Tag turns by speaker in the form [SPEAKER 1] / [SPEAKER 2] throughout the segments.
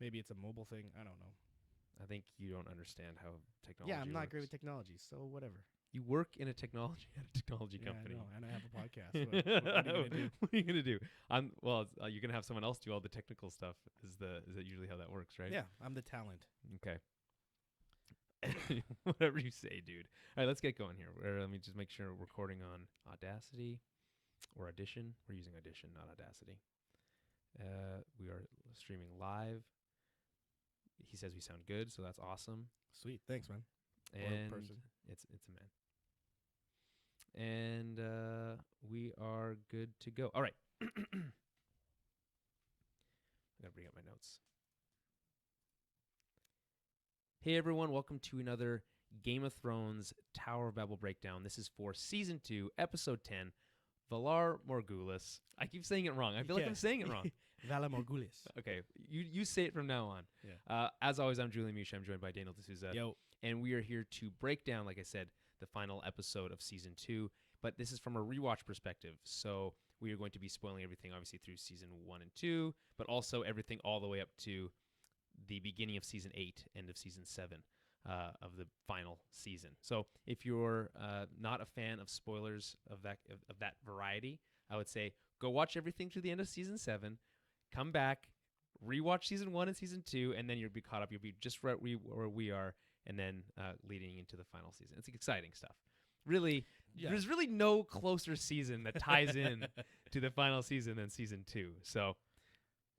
[SPEAKER 1] Maybe it's a mobile thing. I don't know.
[SPEAKER 2] I think you don't understand how technology
[SPEAKER 1] Yeah, I'm not
[SPEAKER 2] works.
[SPEAKER 1] great with technology, so whatever.
[SPEAKER 2] You work in a technology company.
[SPEAKER 1] I know, and I have a podcast. What are you gonna do?
[SPEAKER 2] What are you gonna do? You're gonna have someone else do all the technical stuff. Is that usually how that works, right?
[SPEAKER 1] Yeah, I'm the talent.
[SPEAKER 2] Okay. Whatever you say, dude. All right, let's get going here. Let me just make sure we're recording on Audacity or Audition. We're using Audition, not Audacity. We are streaming live. He says we sound good, so that's awesome.
[SPEAKER 1] Sweet, thanks, man.
[SPEAKER 2] And
[SPEAKER 1] Or person.
[SPEAKER 2] it's a man. And we are good to go. All right. I gotta bring up my notes. Hey everyone, welcome to another Game of Thrones Tower of Babel breakdown. This is for Season 2, Episode 10, Valar Morghulis. I keep saying it wrong. I feel like I'm saying it wrong.
[SPEAKER 1] Valar Morghulis.
[SPEAKER 2] Okay, you say it from now on.
[SPEAKER 1] Yeah.
[SPEAKER 2] As always, I'm Julian Misha. I'm joined by Daniel D'Souza.
[SPEAKER 1] Yo.
[SPEAKER 2] And we are here to break down, like I said, the final episode of Season 2. But this is from a rewatch perspective. So we are going to be spoiling everything, obviously, through Season 1 and 2, but also everything all the way up to the beginning of Season 8, end of Season 7 of the final season. So if you're not a fan of spoilers of that variety, I would say go watch everything to the end of Season 7, come back, rewatch Season 1 and Season 2, and then you'll be caught up. You'll be just right where we are, and then leading into the final season. It's exciting stuff. Really, There's really no closer season that ties in to the final season than Season 2. So,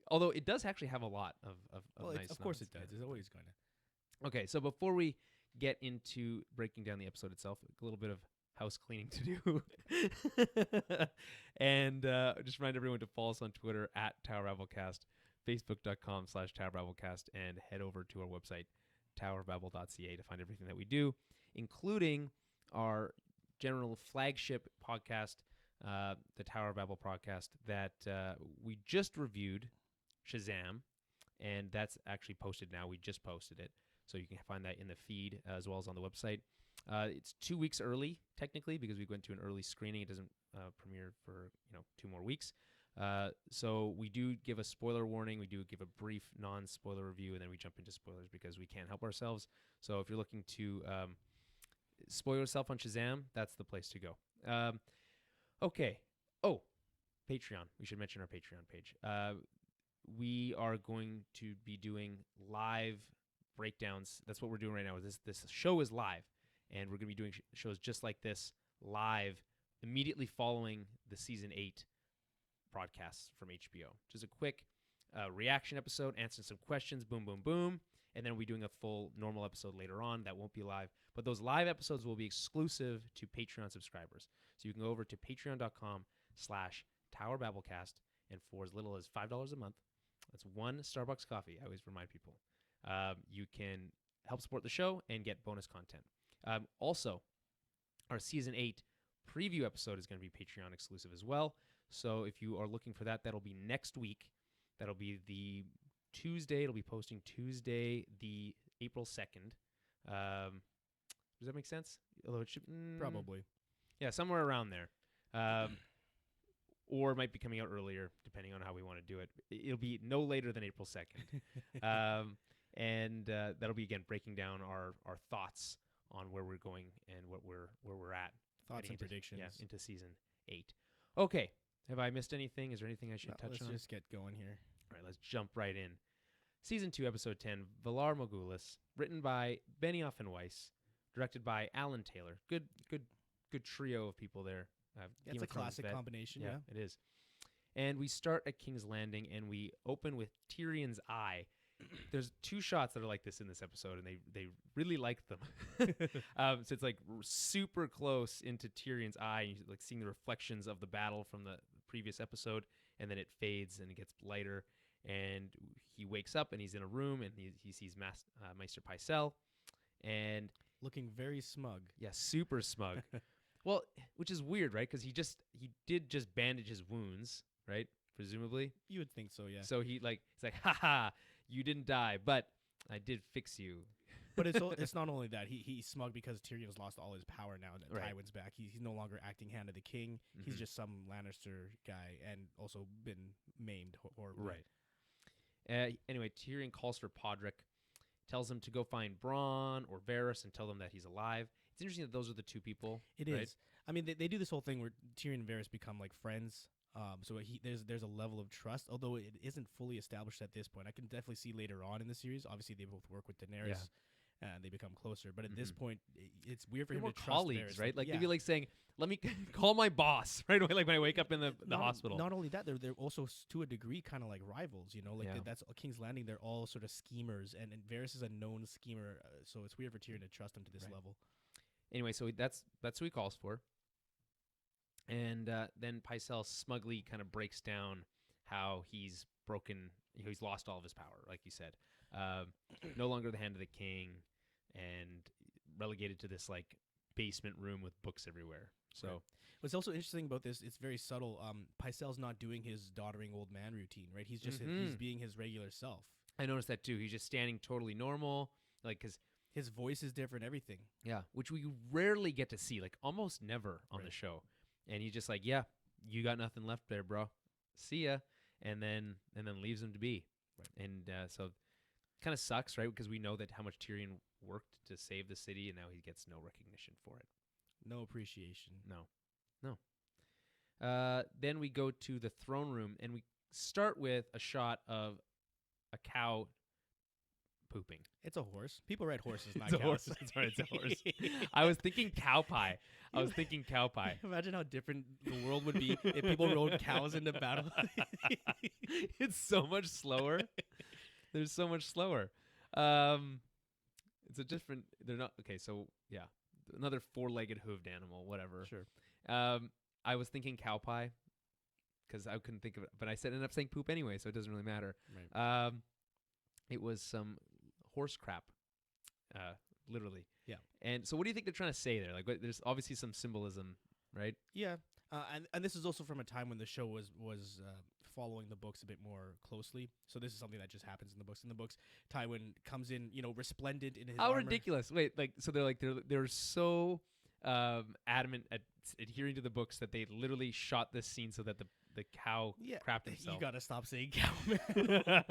[SPEAKER 2] although it does actually have a lot of nice
[SPEAKER 1] Of course
[SPEAKER 2] notes.
[SPEAKER 1] it does. It's always going to.
[SPEAKER 2] Okay, so before we get into breaking down the episode itself, a little bit of house cleaning to do. And just remind everyone to follow us on Twitter at TowerBabbleCast, Facebook.com/TowerBabbleCast, and head over to our website, towerbabble.ca, to find everything that we do, including our general flagship podcast, the Tower of Babel podcast, that we just reviewed, Shazam, and that's actually posted now. We just posted it, so you can find that in the feed as well as on the website. It's 2 weeks early, technically, because we went to an early screening. It doesn't premiere for 2 more weeks. So we do give a spoiler warning. We do give a brief non-spoiler review, and then we jump into spoilers because we can't help ourselves. So if you're looking to spoil yourself on Shazam, that's the place to go. Okay. Oh, Patreon. We should mention our Patreon page. We are going to be doing live breakdowns. That's what we're doing right now. This show is live, and we're going to be doing shows just like this live immediately following the Season 8 broadcasts from HBO. Just a quick reaction episode, answering some questions, boom, boom, boom. And then we'll be doing a full normal episode later on that won't be live. But those live episodes will be exclusive to Patreon subscribers. So you can go over to patreon.com/TowerBabbleCast, and for as little as $5 a month, that's one Starbucks coffee, I always remind people, you can help support the show and get bonus content. Also, our Season 8 preview episode is going to be Patreon exclusive as well. So if you are looking for that, that'll be next week. That'll be the Tuesday. It'll be posting Tuesday, the April 2nd. Does that make sense? Although it should
[SPEAKER 1] Probably.
[SPEAKER 2] Yeah, somewhere around there. Or it might be coming out earlier, depending on how we want to do it. It'll be no later than April 2nd. And that'll be, again, breaking down our thoughts on where we're going and where we're at.
[SPEAKER 1] Thoughts and predictions.
[SPEAKER 2] Yeah, into Season 8. Okay. Have I missed anything? Is there anything I should touch on?
[SPEAKER 1] Let's just get going here.
[SPEAKER 2] All right, let's jump right in. Season 2, Episode 10, Valar Morghulis, written by Benioff and Weiss, directed by Alan Taylor. Good trio of people there.
[SPEAKER 1] It's a classic combination, yeah.
[SPEAKER 2] It is. And we start at King's Landing, and we open with Tyrion's eye. There's 2 shots that are like this in this episode, and they really like them. So it's like super close into Tyrion's eye, and you're like seeing the reflections of the battle from the previous episode, and then it fades and it gets lighter, and he wakes up and he's in a room, and he sees Maester Pycelle, and
[SPEAKER 1] looking very smug.
[SPEAKER 2] Yeah, super smug. Well, which is weird, right? Because he did just bandage his wounds, right? Presumably.
[SPEAKER 1] You would think so, yeah.
[SPEAKER 2] So he's like, haha, you didn't die, but I did fix you.
[SPEAKER 1] But it's not only that. He's smug because Tyrion's lost all his power now that
[SPEAKER 2] Right.
[SPEAKER 1] Tywin's back. He's no longer acting hand of the king. He's just some Lannister guy and also been maimed horribly.
[SPEAKER 2] Right. Anyway, Tyrion calls for Podrick, tells him to go find Bronn or Varys and tell them that he's alive. It's interesting that those are the two people.
[SPEAKER 1] It
[SPEAKER 2] right?
[SPEAKER 1] is. I mean, they do this whole thing where Tyrion and Varys become like friends. So there's a level of trust, although it isn't fully established at this point. I can definitely see later on in the series. Obviously, they both work with Daenerys, and they become closer. But at this point, it's weird for
[SPEAKER 2] They're
[SPEAKER 1] him
[SPEAKER 2] more
[SPEAKER 1] to trust
[SPEAKER 2] colleagues,
[SPEAKER 1] Varys.
[SPEAKER 2] right? Like they'd be like saying, "Let me call my boss right away." Like when I wake up in the hospital.
[SPEAKER 1] Not only that, they're also to a degree kind of like rivals. You know, like
[SPEAKER 2] Yeah.
[SPEAKER 1] that's King's Landing. They're all sort of schemers, and Varys is a known schemer. So it's weird for Tyrion to trust him to this level.
[SPEAKER 2] Anyway, so that's who he calls for. And then Pycelle smugly kind of breaks down how he's broken, he's lost all of his power, like you said. No longer the hand of the king and relegated to this like basement room with books everywhere. So
[SPEAKER 1] right. What's also interesting about this, it's very subtle. Pycelle's not doing his doddering old man routine, right? He's just he's being his regular self.
[SPEAKER 2] I noticed that too. He's just standing totally normal, like because
[SPEAKER 1] his voice is different, everything.
[SPEAKER 2] Yeah, which we rarely get to see, like almost never on the show. And he's just like, yeah, you got nothing left there, bro. See ya. And then leaves him to be. Right. And so kind of sucks, right? Because we know that how much Tyrion worked to save the city, and now he gets no recognition for it.
[SPEAKER 1] No appreciation.
[SPEAKER 2] No. Then we go to the throne room, and we start with a shot of a cow pooping.
[SPEAKER 1] It's a horse. People read horses, not
[SPEAKER 2] it's
[SPEAKER 1] cows.
[SPEAKER 2] It's a horse. I was thinking cow pie. Imagine
[SPEAKER 1] how different the world would be if people rode cows into battle.
[SPEAKER 2] It's so much slower. They're so much slower. It's a different. They're not okay. So yeah, another four-legged hooved animal, whatever.
[SPEAKER 1] Sure.
[SPEAKER 2] I was thinking cow pie because I couldn't think of it, but I ended up saying poop anyway, so it doesn't really matter.
[SPEAKER 1] Right.
[SPEAKER 2] It was some horse crap, literally.
[SPEAKER 1] Yeah.
[SPEAKER 2] And so, what do you think they're trying to say there? Like, there's obviously some symbolism, right?
[SPEAKER 1] Yeah. And this is also from a time when the show was following the books a bit more closely. So this is something that just happens in the books. In the books, Tywin comes in, resplendent in his
[SPEAKER 2] How
[SPEAKER 1] armor.
[SPEAKER 2] ridiculous! Wait, like, so they're so adamant at adhering to the books that they literally shot this scene so that the cow crapped himself.
[SPEAKER 1] You gotta stop saying cow, man.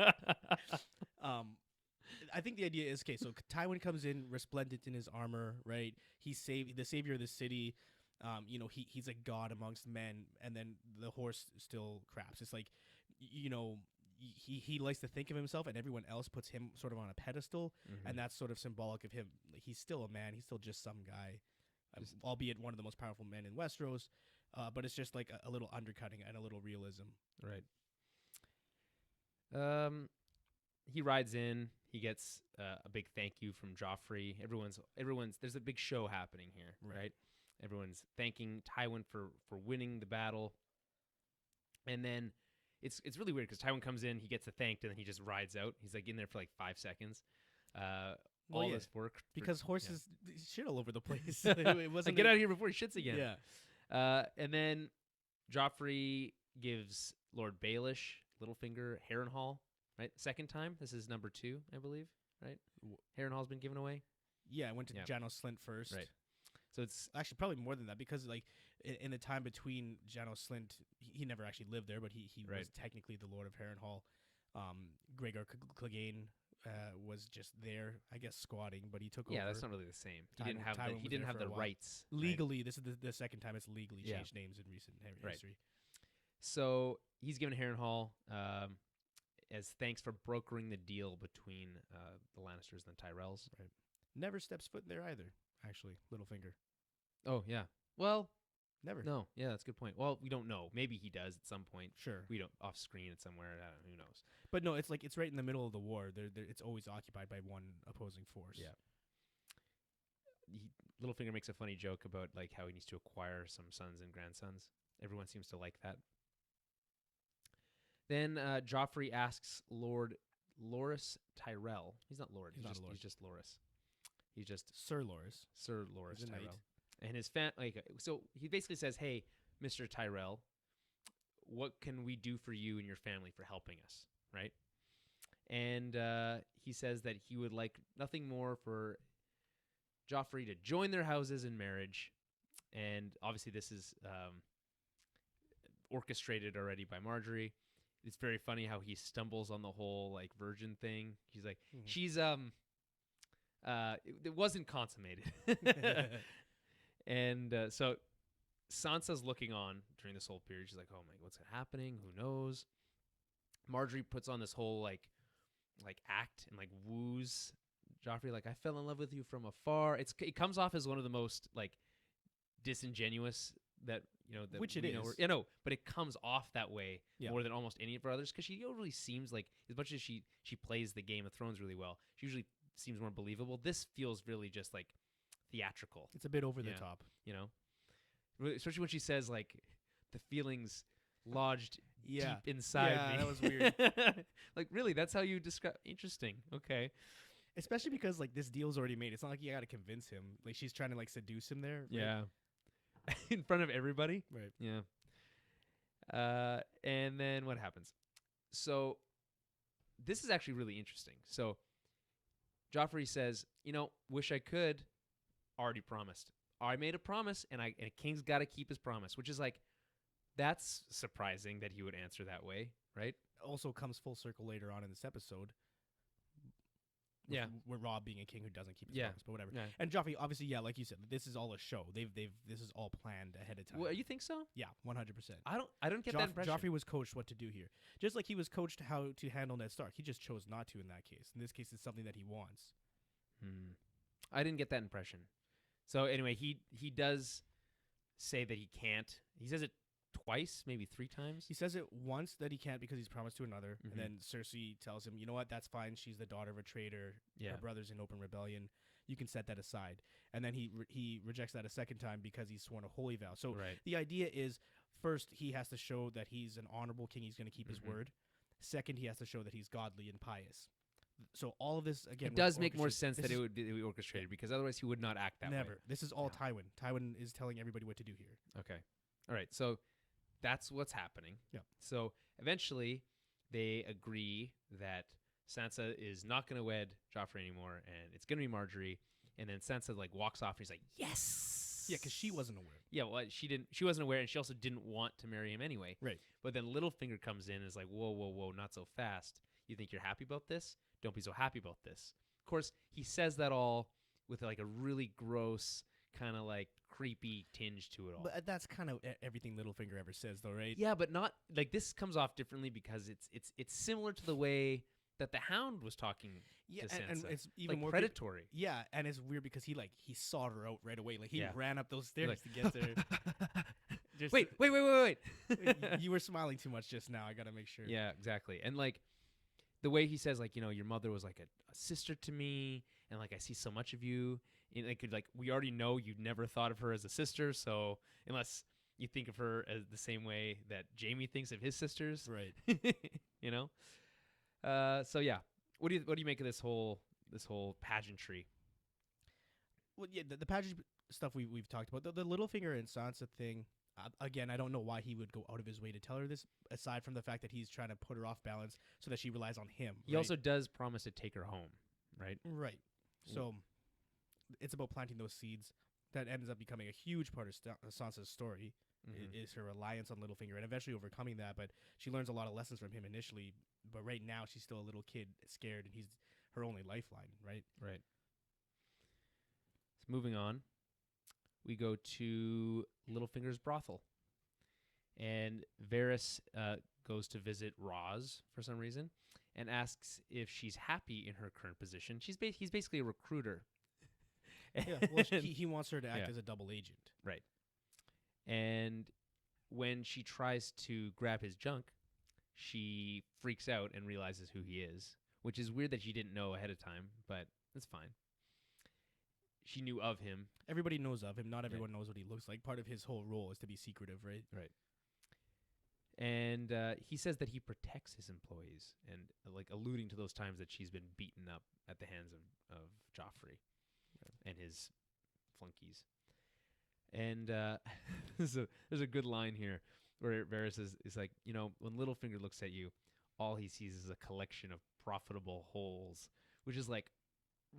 [SPEAKER 1] I think the idea is, okay, so Tywin comes in resplendent in his armor, right? He's the savior of the city. He's a god amongst men, and then the horse still craps. It's like, he likes to think of himself, and everyone else puts him sort of on a pedestal, and that's sort of symbolic of him. Like, he's still a man. He's still just some guy, albeit one of the most powerful men in Westeros. But it's just like a little undercutting and a little realism.
[SPEAKER 2] Right. He rides in. He gets a big thank you from Joffrey. Everyone's. There's a big show happening here, right? Everyone's thanking Tywin for winning the battle, and then it's really weird because Tywin comes in, he gets thanked, and then he just rides out. He's like in there for like 5 seconds. All this work
[SPEAKER 1] because horses shit all over the place. It wasn't
[SPEAKER 2] like, get out of here before he shits again.
[SPEAKER 1] Yeah.
[SPEAKER 2] And then Joffrey gives Lord Baelish, Littlefinger, Harrenhal. Right, second time. This is number 2, I believe. Right, Harrenhal's been given away.
[SPEAKER 1] Yeah, I went to Janos Slynt first.
[SPEAKER 2] Right, so it's
[SPEAKER 1] actually probably more than that because like in the time between Janos Slynt, he never actually lived there, but he was technically the Lord of Harrenhal. Gregor Clegane was just there, I guess, squatting, but he took over.
[SPEAKER 2] Yeah, that's not really the same. He didn't have the rights
[SPEAKER 1] legally.
[SPEAKER 2] Right?
[SPEAKER 1] This is the second time it's legally changed names in recent history.
[SPEAKER 2] So he's given Harrenhal as thanks for brokering the deal between the Lannisters and the Tyrells.
[SPEAKER 1] Right. Never steps foot in there either, actually, Littlefinger.
[SPEAKER 2] Oh, yeah. Well,
[SPEAKER 1] never.
[SPEAKER 2] No, yeah, that's a good point. Well, we don't know. Maybe he does at some point.
[SPEAKER 1] Sure.
[SPEAKER 2] We don't, off screen at somewhere. I don't know, who knows?
[SPEAKER 1] But no, it's like it's right in the middle of the war. It's always occupied by one opposing force.
[SPEAKER 2] Yeah. Littlefinger makes a funny joke about like how he needs to acquire some sons and grandsons. Everyone seems to like that. Then Joffrey asks Lord Loras Tyrell. He's not Lord. He's just Loras. He's just
[SPEAKER 1] Sir Loras.
[SPEAKER 2] Sir Loras
[SPEAKER 1] Tyrell.
[SPEAKER 2] Knight. And his so he basically says, "Hey, Mr. Tyrell, what can we do for you and your family for helping us?" Right? And he says that he would like nothing more for Joffrey to join their houses in marriage. And obviously this is orchestrated already by Marjorie. it's very funny how he stumbles on the whole like virgin thing. He's like,
[SPEAKER 1] Mhm.
[SPEAKER 2] she's it wasn't consummated. And so Sansa's looking on during this whole period. She's like, oh my, what's happening? Who knows? Marjorie puts on this whole like act and like woos Joffrey. Like, I fell in love with you from afar. It comes off as one of the most like disingenuous that that
[SPEAKER 1] Which it
[SPEAKER 2] we know
[SPEAKER 1] is.
[SPEAKER 2] her- you know, but it comes off that way
[SPEAKER 1] Yeah.
[SPEAKER 2] more than almost any of her others, because she usually seems like, as much as she plays the Game of Thrones really well, she usually seems more believable. This feels really just like theatrical,
[SPEAKER 1] It's a bit over the
[SPEAKER 2] Yeah.
[SPEAKER 1] top.
[SPEAKER 2] you know, especially when she says like the feelings lodged
[SPEAKER 1] Yeah.
[SPEAKER 2] deep inside
[SPEAKER 1] Yeah,
[SPEAKER 2] me.
[SPEAKER 1] that was weird.
[SPEAKER 2] Like, really, that's how you describe? Interesting. Okay.
[SPEAKER 1] Especially because like this deal's already made. It's not like you got to convince him. Like she's trying to like seduce him there. Right?
[SPEAKER 2] Yeah. In front of everybody.
[SPEAKER 1] Right.
[SPEAKER 2] Yeah. And then what happens? So this is actually really interesting. So Joffrey says, wish I could. Already promised. I made a promise, and a king's got to keep his promise, which is like, that's surprising that he would answer that way, right?
[SPEAKER 1] Also comes full circle later on in this episode.
[SPEAKER 2] Yeah.
[SPEAKER 1] With Robb being a king who doesn't keep his
[SPEAKER 2] Yeah.
[SPEAKER 1] promise, but whatever.
[SPEAKER 2] Yeah.
[SPEAKER 1] And Joffrey, obviously, yeah, like you said, this is all a show. This is all planned ahead of time.
[SPEAKER 2] Well, you think so?
[SPEAKER 1] Yeah, 100%.
[SPEAKER 2] I don't get that impression.
[SPEAKER 1] Joffrey was coached what to do here, just like he was coached how to handle Ned Stark. He just chose not to in that case. In this case, it's something that he wants.
[SPEAKER 2] I didn't get that impression. So anyway, he does say that he can't. He says it twice, maybe 3 times.
[SPEAKER 1] He says it once that he can't because he's promised to another,
[SPEAKER 2] Mhm.
[SPEAKER 1] and then Cersei tells him, "You know what? That's fine. She's the daughter of a traitor.
[SPEAKER 2] Yeah.
[SPEAKER 1] Her brother's in open rebellion. You can set that aside." And then he rejects that a second time because he's sworn a holy vow. So
[SPEAKER 2] Right.
[SPEAKER 1] the idea is, first he has to show that he's an honorable king. He's going to keep his
[SPEAKER 2] Mhm.
[SPEAKER 1] word. Second, he has to show that he's godly and pious. So all of this again,
[SPEAKER 2] It does make more
[SPEAKER 1] orchestrated.
[SPEAKER 2] sense
[SPEAKER 1] This
[SPEAKER 2] that it
[SPEAKER 1] is
[SPEAKER 2] would be orchestrated, because otherwise he would not act that
[SPEAKER 1] never.
[SPEAKER 2] way.
[SPEAKER 1] This is all
[SPEAKER 2] No.
[SPEAKER 1] Tywin. Tywin is telling everybody what to do here.
[SPEAKER 2] Okay. All right. So that's what's happening.
[SPEAKER 1] Yeah.
[SPEAKER 2] So eventually they agree that Sansa is not going to wed Joffrey anymore, and it's going to be Marjorie. And then Sansa like walks off, and he's like, "Yes."
[SPEAKER 1] Yeah, because she wasn't aware.
[SPEAKER 2] Yeah, well, she wasn't aware, and she also didn't want to marry him anyway.
[SPEAKER 1] Right.
[SPEAKER 2] But then Littlefinger comes in and is like, whoa, whoa, whoa, not so fast. You think you're happy about this? Don't be so happy about this. Of course, he says that all with like a really gross, kind of like creepy tinge to it all.
[SPEAKER 1] But that's kind of everything Littlefinger ever says, though, right?
[SPEAKER 2] Yeah, but not like, this comes off differently because it's similar to the way that the Hound was talking
[SPEAKER 1] Yeah,
[SPEAKER 2] to Sansa.
[SPEAKER 1] and it's even
[SPEAKER 2] like
[SPEAKER 1] more
[SPEAKER 2] predatory.
[SPEAKER 1] Yeah, and it's weird because he sought her out right away. Like he
[SPEAKER 2] Yeah.
[SPEAKER 1] ran up those stairs
[SPEAKER 2] Like-
[SPEAKER 1] to get there. Just-
[SPEAKER 2] Wait.
[SPEAKER 1] you were smiling too much just now. I gotta make sure.
[SPEAKER 2] Yeah, exactly. And like the way he says, like, your mother was like a sister to me, and like I see so much of you. And like we already know you never thought of her as a sister, so unless you think of her as the same way that Jaime thinks of his sisters,
[SPEAKER 1] Right.
[SPEAKER 2] So yeah, what do you make of this whole pageantry?
[SPEAKER 1] Well, yeah, the pageant stuff we've talked about. The Littlefinger and Sansa thing. Again, I don't know why he would go out of his way to tell her this, aside from the fact that he's trying to put her off balance so that she relies on him.
[SPEAKER 2] He
[SPEAKER 1] right?
[SPEAKER 2] also does promise to take her home, right?
[SPEAKER 1] Right. So it's about planting those seeds that ends up becoming a huge part of Sansa's story.
[SPEAKER 2] Mhm.
[SPEAKER 1] Is her reliance on Littlefinger and eventually overcoming that. But she learns a lot of lessons from him initially. But right now, she's still a little kid, scared, and he's her only lifeline, right?
[SPEAKER 2] Right. So moving on, we go to Littlefinger's brothel, and Varys goes to visit Roz for some reason, and asks if she's happy in her current position. He's basically a recruiter.
[SPEAKER 1] Yeah. Well, he wants her to act
[SPEAKER 2] Yeah.
[SPEAKER 1] as a double agent.
[SPEAKER 2] Right. And when she tries to grab his junk, she freaks out and realizes who he is, which is weird that she didn't know ahead of time, but that's fine. She knew of him.
[SPEAKER 1] Everybody knows of him. Not everyone knows what he looks like. Part of his whole role is to be secretive, right?
[SPEAKER 2] Right. And he says that he protects his employees, and like alluding to those times that she's been beaten up at the hands of Joffrey and his flunkies. And there's a good line here where Varys is like, when Littlefinger looks at you, all he sees is a collection of profitable holes, which is like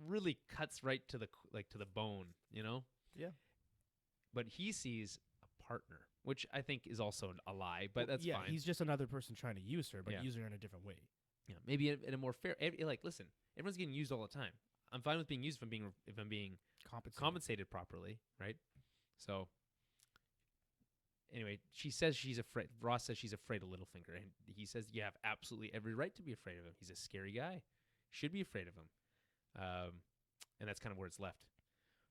[SPEAKER 2] really cuts right to the bone,
[SPEAKER 1] Yeah.
[SPEAKER 2] But he sees a partner, which I think is also a lie, but that's
[SPEAKER 1] yeah,
[SPEAKER 2] fine.
[SPEAKER 1] he's just another person trying to use her, but
[SPEAKER 2] Yeah.
[SPEAKER 1] use her in a different way.
[SPEAKER 2] Yeah, maybe in a more fair. Like, listen, everyone's getting used all the time. I'm fine with being used if I'm being compensated properly, right? So, anyway, she says she's afraid. Ross says she's afraid of Littlefinger, and he says you have absolutely every right to be afraid of him. He's a scary guy. Should be afraid of him. And that's kind of where it's left.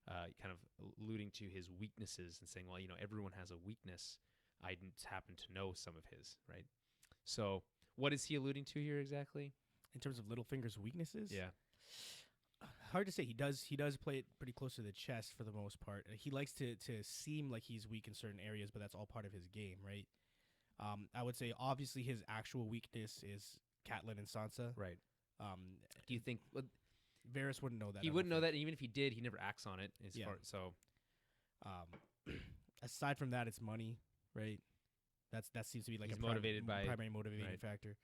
[SPEAKER 2] Kind of alluding to his weaknesses and saying, well, everyone has a weakness. I just happen to know some of his, right? So, what is he alluding to here exactly?
[SPEAKER 1] In terms of Littlefinger's weaknesses?
[SPEAKER 2] Yeah.
[SPEAKER 1] Hard to say. He does play it pretty close to the chest for the most part. He likes to seem like he's weak in certain areas, but that's all part of his game, right? I would say obviously his actual weakness is Catelyn and Sansa.
[SPEAKER 2] Right. Do you think
[SPEAKER 1] Varys wouldn't know that?
[SPEAKER 2] he wouldn't know that, and even if he did, he never acts on it.
[SPEAKER 1] Yeah.
[SPEAKER 2] So,
[SPEAKER 1] aside from that, it's money, right? That seems to be like
[SPEAKER 2] he's
[SPEAKER 1] a
[SPEAKER 2] motivated by
[SPEAKER 1] primary motivating
[SPEAKER 2] right.
[SPEAKER 1] factor.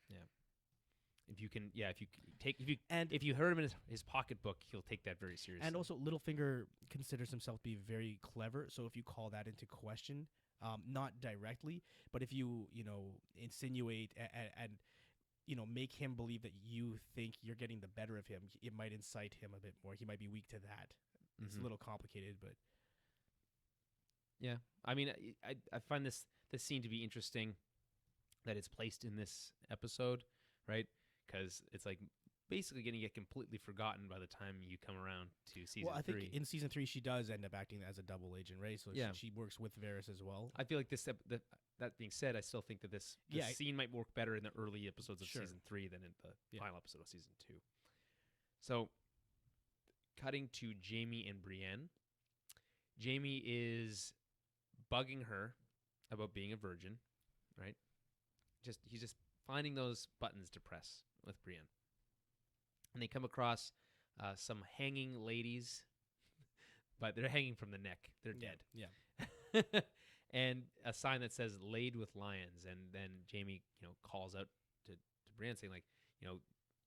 [SPEAKER 2] If you heard him in his pocketbook, he'll take that very seriously.
[SPEAKER 1] And also, Littlefinger considers himself to be very clever. So if you call that into question, not directly, but if you insinuate and make him believe that you think you're getting the better of him, it might incite him a bit more. He might be weak to that. It's a little complicated, but
[SPEAKER 2] yeah, I mean, I find this scene to be interesting that it's placed in this episode, right? Because it's like basically going to get completely forgotten by the time you come around to season 3.
[SPEAKER 1] Well, I think in season 3 she does end up acting as a double agent, right? So
[SPEAKER 2] yeah.
[SPEAKER 1] she works with Varys as well.
[SPEAKER 2] I feel like that being said, I still think that this scene might work better in the early episodes of season 3 than in the final episode of season 2. So, cutting to Jaime and Brienne. Jaime is bugging her about being a virgin, right? He's just finding those buttons to press with Brienne. And they come across some hanging ladies, but they're hanging from the neck. They're dead.
[SPEAKER 1] Yeah.
[SPEAKER 2] And a sign that says "laid with lions." And then Jaime, calls out to Brienne saying, like,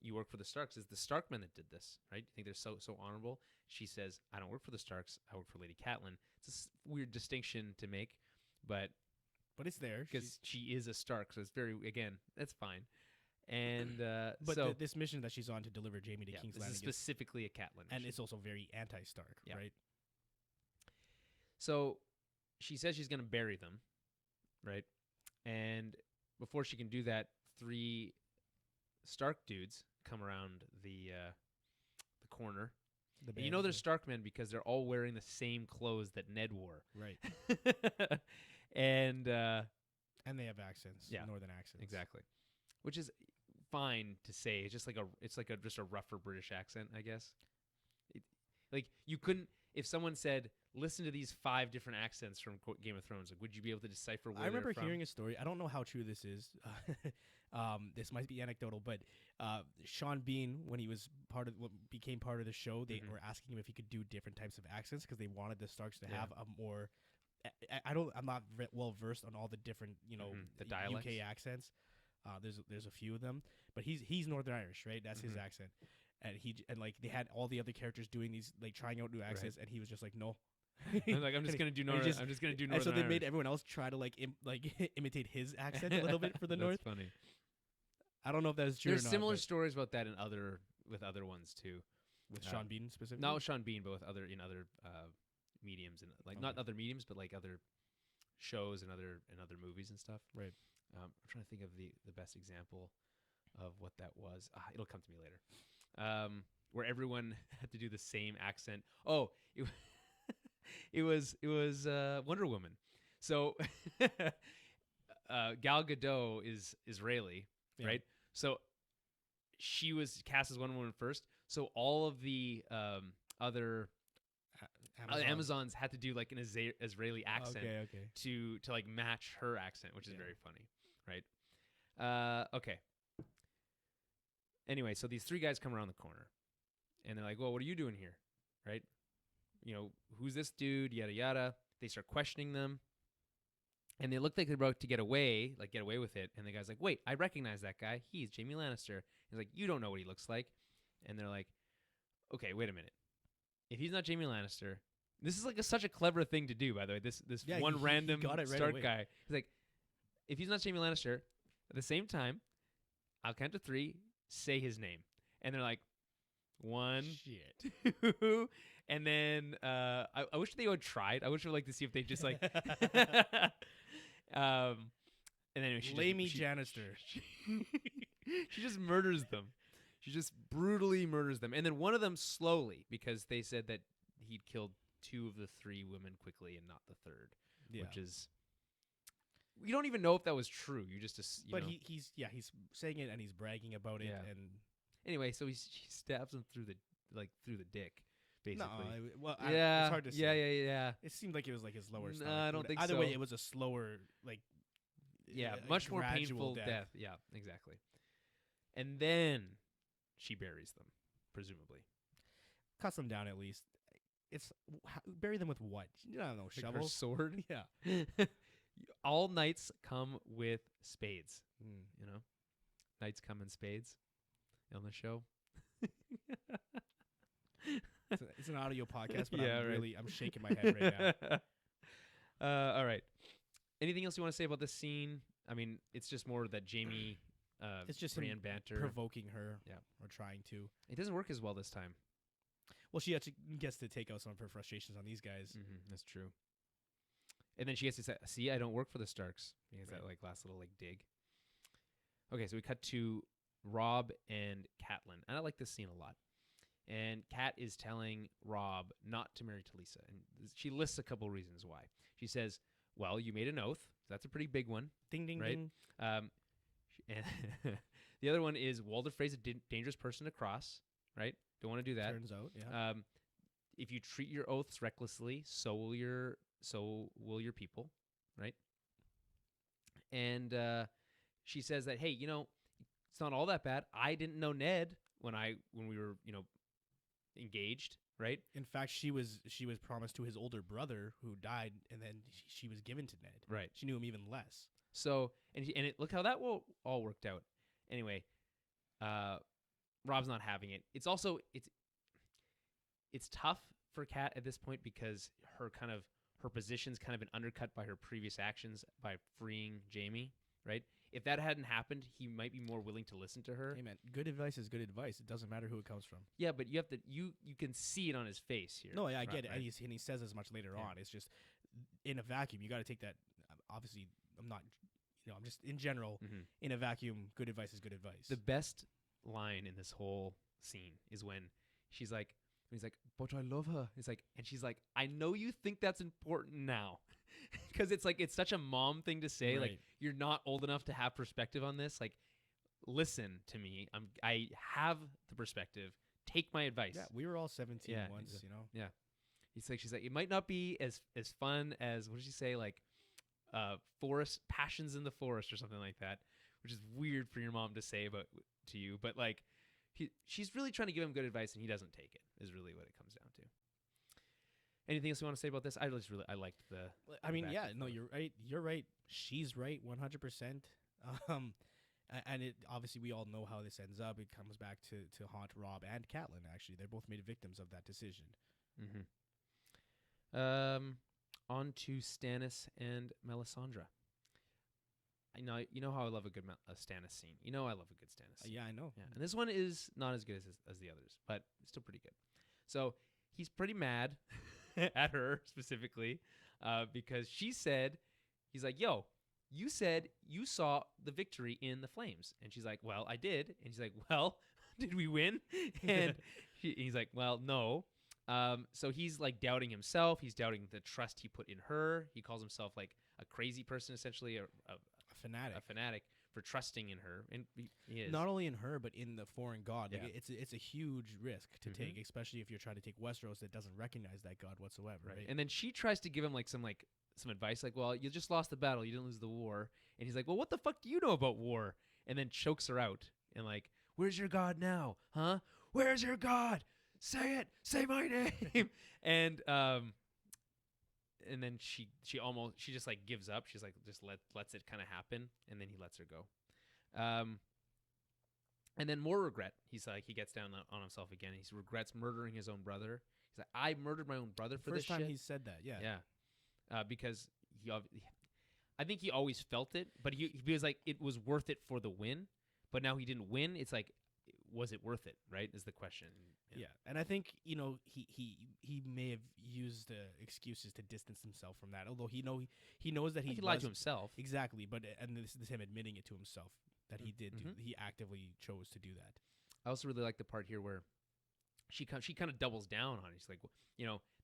[SPEAKER 2] you work for the Starks. It's the Starkmen that did this, right? You think they're so honorable? She says, I don't work for the Starks. I work for Lady Catelyn. It's a weird distinction to make, but
[SPEAKER 1] it's there
[SPEAKER 2] because she is a Stark, so it's that's fine. And
[SPEAKER 1] but this mission that she's on to deliver Jaime to King's Landing
[SPEAKER 2] is specifically a Catelyn mission.
[SPEAKER 1] And it's also very anti-Stark, right?
[SPEAKER 2] So she says she's going to bury them, right? And before she can do that, 3 Stark dudes come around the corner. And they're Starkmen because they're all wearing the same clothes that Ned wore.
[SPEAKER 1] Right.
[SPEAKER 2] And
[SPEAKER 1] they have accents, northern accents.
[SPEAKER 2] Exactly. Which is fine to say. It's just just a rougher British accent, I guess. Like, you couldn't, if someone said, listen to these 5 different accents from Game of Thrones, like, would you be able to decipher where
[SPEAKER 1] I remember
[SPEAKER 2] they're from?
[SPEAKER 1] hearing a story. I don't know how true this is. This might be anecdotal, but Sean Bean, when he was became part of the show, they were asking him if he could do different types of accents because they wanted the Starks to have a more. I'm not well versed on all the different
[SPEAKER 2] the dialects.
[SPEAKER 1] UK accents. There's a few of them, but he's Northern Irish, right? That's his accent, and they had all the other characters doing these, like, trying out new accents, and he was just like, no.
[SPEAKER 2] I'm just gonna do Northern. I'm just gonna do Northern.
[SPEAKER 1] And so they
[SPEAKER 2] Irish.
[SPEAKER 1] made everyone else try to imitate his accent a little bit for the North.
[SPEAKER 2] That's funny.
[SPEAKER 1] I don't know if that's true.
[SPEAKER 2] There's
[SPEAKER 1] or not,
[SPEAKER 2] similar stories about that with other ones too.
[SPEAKER 1] With Sean Bean specifically.
[SPEAKER 2] Not with Sean Bean, but with other mediums and not other mediums, but like other shows and other movies and stuff.
[SPEAKER 1] Right.
[SPEAKER 2] I'm trying to think of the best example of what that was. It'll come to me later. Where everyone had to do the same accent. Oh, it was Wonder Woman. So Gal Gadot is Israeli, right? So she was cast as Wonder Woman first. So all of the other Amazons had to do like an Israeli accent to like match her accent, which is very funny, right? Okay. Anyway, so these 3 guys come around the corner, and they're like, "Well, what are you doing here?" Right? Who's this dude? Yada yada. They start questioning them, and they look like they're about to get away with it. And the guy's like, "Wait, I recognize that guy. He's Jaime Lannister." He's like, "You don't know what he looks like," and they're like, "Okay, wait a minute. If he's not Jaime Lannister, This is like such a clever thing to do, by the way. This
[SPEAKER 1] Yeah,
[SPEAKER 2] one
[SPEAKER 1] he
[SPEAKER 2] random
[SPEAKER 1] got it right
[SPEAKER 2] Stark
[SPEAKER 1] away.
[SPEAKER 2] guy. He's like, if he's not Jaime Lannister, at the same time, I'll count to 3, say his name. And they're like, 1,
[SPEAKER 1] Shit.
[SPEAKER 2] 2, and then I wish they would try it. I wish I would like to see if they just like and then anyway,
[SPEAKER 1] Lamey Janister.
[SPEAKER 2] She just murders them. She just brutally murders them. And then one of them slowly, because they said that he'd killed 2 of the 3 women quickly and not the third, which is, you don't even know if that was true. You just,
[SPEAKER 1] but he's saying it and he's bragging about it.
[SPEAKER 2] Yeah.
[SPEAKER 1] And
[SPEAKER 2] anyway, so she stabs him through the dick, basically.
[SPEAKER 1] it's hard to say.
[SPEAKER 2] Yeah.
[SPEAKER 1] It seemed like it was like his lower
[SPEAKER 2] No,
[SPEAKER 1] stomach.
[SPEAKER 2] I don't think
[SPEAKER 1] either
[SPEAKER 2] so.
[SPEAKER 1] way, it was a slower, like,
[SPEAKER 2] Much more
[SPEAKER 1] gradual
[SPEAKER 2] painful death. Yeah, exactly. And then she buries them, presumably.
[SPEAKER 1] Cuts them down at least. It's bury them with what? I don't know,
[SPEAKER 2] Like her
[SPEAKER 1] shovel?
[SPEAKER 2] sword.
[SPEAKER 1] Yeah.
[SPEAKER 2] All knights come with spades.
[SPEAKER 1] Mm.
[SPEAKER 2] You know, knights come in spades on the show.
[SPEAKER 1] It's an audio podcast, but
[SPEAKER 2] Yeah, right.
[SPEAKER 1] I'm shaking my head right now.
[SPEAKER 2] All right. Anything else you want to say about this scene? I mean, it's just more that Jaime.
[SPEAKER 1] It's just
[SPEAKER 2] Brienne
[SPEAKER 1] him
[SPEAKER 2] banter.
[SPEAKER 1] provoking her,
[SPEAKER 2] Yeah.
[SPEAKER 1] or trying to.
[SPEAKER 2] It doesn't work as well this time.
[SPEAKER 1] Well, she actually gets to take out some of her frustrations on these guys.
[SPEAKER 2] That's true. And then she gets to say, "See, I don't work for the Starks." He has
[SPEAKER 1] Right.
[SPEAKER 2] that like last little like dig. Okay, so we cut to Robb and Catelyn, and I like this scene a lot. And Kat is telling Robb not to marry Talisa, and she lists a couple reasons why. She says, "Well, you made an oath. So that's a pretty big one,
[SPEAKER 1] Ding, ding,
[SPEAKER 2] right?"
[SPEAKER 1] ding.
[SPEAKER 2] And the other one is Walder Frey's a dangerous person to cross, right? Don't want to do that.
[SPEAKER 1] Turns out, yeah.
[SPEAKER 2] If you treat your oaths recklessly, so will your people, right? And she says that, hey, it's not all that bad. I didn't know Ned when we were, engaged, right?
[SPEAKER 1] In fact, she was promised to his older brother who died, and then she was given to Ned.
[SPEAKER 2] Right.
[SPEAKER 1] She knew him even less.
[SPEAKER 2] So look how that all worked out. Anyway, Rob's not having it. It's also it's tough for Kat at this point because her position's kind of been undercut by her previous actions by freeing Jaime, right? If that hadn't happened, he might be more willing to listen to her.
[SPEAKER 1] Hey man, good advice is good advice. It doesn't matter who it comes from.
[SPEAKER 2] Yeah, but you have to you can see it on his face here.
[SPEAKER 1] No, yeah, I
[SPEAKER 2] right,
[SPEAKER 1] get it,
[SPEAKER 2] right?
[SPEAKER 1] and he says as much later
[SPEAKER 2] Yeah.
[SPEAKER 1] on. It's just in a vacuum, you got to take that. Obviously, I'm not. I'm just in general.
[SPEAKER 2] Mhm.
[SPEAKER 1] In a vacuum, good advice is good advice.
[SPEAKER 2] The best line in this whole scene is when he's like, "But I love her." He's like, and she's like, "I know you think that's important now," because it's like it's such a mom thing to say. Like,
[SPEAKER 1] Right.
[SPEAKER 2] you're not old enough to have perspective on this. Like, listen to me. I have the perspective. Take my advice.
[SPEAKER 1] Yeah, we were all 17
[SPEAKER 2] Yeah,
[SPEAKER 1] once,
[SPEAKER 2] She's like, it might not be as fun as, what did she say? Like, forest passions in the forest or something like that, which is weird for your mom to say to you. But like, she's really trying to give him good advice, and he doesn't take it. Is really what it comes down to. Anything else you want to say about this? I liked the.
[SPEAKER 1] I mean,
[SPEAKER 2] back
[SPEAKER 1] yeah,
[SPEAKER 2] and
[SPEAKER 1] no,
[SPEAKER 2] forth.
[SPEAKER 1] you're right. You're right. She's right, 100%. And it obviously we all know how this ends up. It comes back to haunt Robb and Catelyn. Actually, they're both made victims of that decision.
[SPEAKER 2] On to Stannis and Melisandre. You know how I love a good Stannis scene. I love a good Stannis scene.
[SPEAKER 1] Yeah, I know.
[SPEAKER 2] Yeah, and this one is not as good as the others, but it's still pretty good. So he's pretty mad at her specifically because she said, he's like, "Yo, you said you saw the victory in the flames," and she's like, "Well, I did," and she's like, "Well, did we win?" And he's like, "Well, no." So he's like doubting himself. He's doubting the trust he put in her. He calls himself like a crazy person, essentially, a fanatic for trusting in her, and he is.
[SPEAKER 1] Not only in her, but in the foreign god. Like,
[SPEAKER 2] Yeah.
[SPEAKER 1] it's a huge risk to
[SPEAKER 2] Mhm.
[SPEAKER 1] take, especially if you're trying to take Westeros that doesn't recognize that god whatsoever. Right.
[SPEAKER 2] And then she tries to give him some advice, like, "Well, you just lost the battle, you didn't lose the war," and he's like, "Well, what the fuck do you know about war?" And then chokes her out and like, "Where's your god now, huh? Where's your god? Say it, say my name." And then she just like gives up. She's like just lets it kind of happen, and then he lets her go. And then more regret. He's like, he gets down on himself again. He regrets murdering his own brother. He's like, I murdered my own brother for this
[SPEAKER 1] First time
[SPEAKER 2] shit.
[SPEAKER 1] he said that, yeah.
[SPEAKER 2] Yeah. Because I think he always felt it, but he was like, it was worth it for the win. But now he didn't win. It's like, was it worth it? Right? Is the question.
[SPEAKER 1] Yeah. And I think, he may have used excuses to distance himself from that. Although he knows that he
[SPEAKER 2] lied to himself.
[SPEAKER 1] Exactly. But and this is him admitting it to himself that he did. He actively chose to do that.
[SPEAKER 2] I also really like the part here where she kind of doubles down on it. She's like,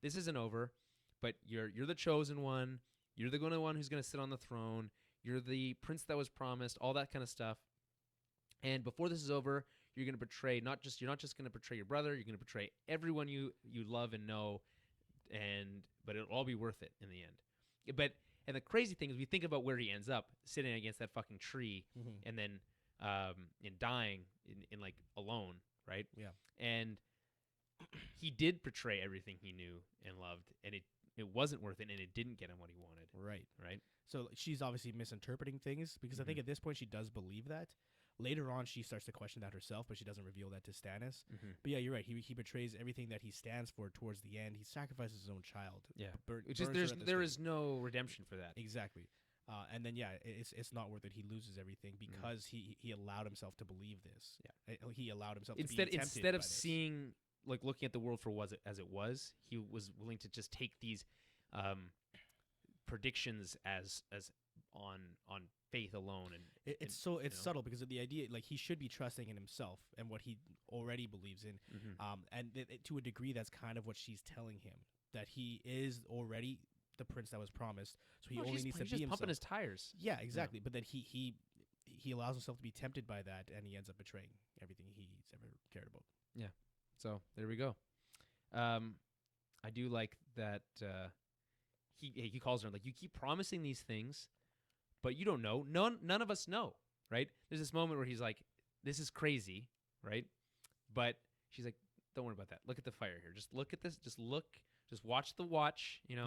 [SPEAKER 2] this isn't over, but you're the chosen one. You're the one who's going to sit on the throne. You're the prince that was promised. All that kind of stuff. And before this is over, you're going to betray you're not just going to betray your brother. You're going to betray everyone you love and know, but it'll all be worth it in the end. And the crazy thing is, we think about where he ends up, sitting against that fucking tree, and then in dying in like alone, right?
[SPEAKER 1] Yeah.
[SPEAKER 2] And he did betray everything he knew and loved, and it wasn't worth it, and it didn't get him what he wanted. Right.
[SPEAKER 1] So she's obviously misinterpreting things, because I think at this point she does believe that. Later on, she starts to question that herself, but she doesn't reveal that to Stannis. But yeah, you're right. He betrays everything that he stands for towards the end. He sacrifices his own child.
[SPEAKER 2] Yeah, there is no redemption for that.
[SPEAKER 1] Exactly. And then it's not worth it. He loses everything because he allowed himself to believe this. Yeah, he allowed himself to be tempted
[SPEAKER 2] instead of
[SPEAKER 1] by this.
[SPEAKER 2] seeing, like, looking at the world for as it was. He was willing to just take these predictions as on faith alone, and it's
[SPEAKER 1] subtle, because of the idea, like, he should be trusting in himself and what he already believes in, and to a degree that's kind of what she's telling him, that he is already the prince that was promised, so he only needs to be himself.
[SPEAKER 2] Pumping his tires.
[SPEAKER 1] Yeah, exactly. But then he allows himself to be tempted by that, and he ends up betraying everything he's ever cared about.
[SPEAKER 2] Yeah. So there we go. I do like that he calls her, like, you keep promising these things, but you don't know. None of us know, right? There's this moment where he's like, this is crazy, right? But she's like, don't worry about that. Look at the fire here. Just look at this. Just watch the watch,
[SPEAKER 1] Yeah.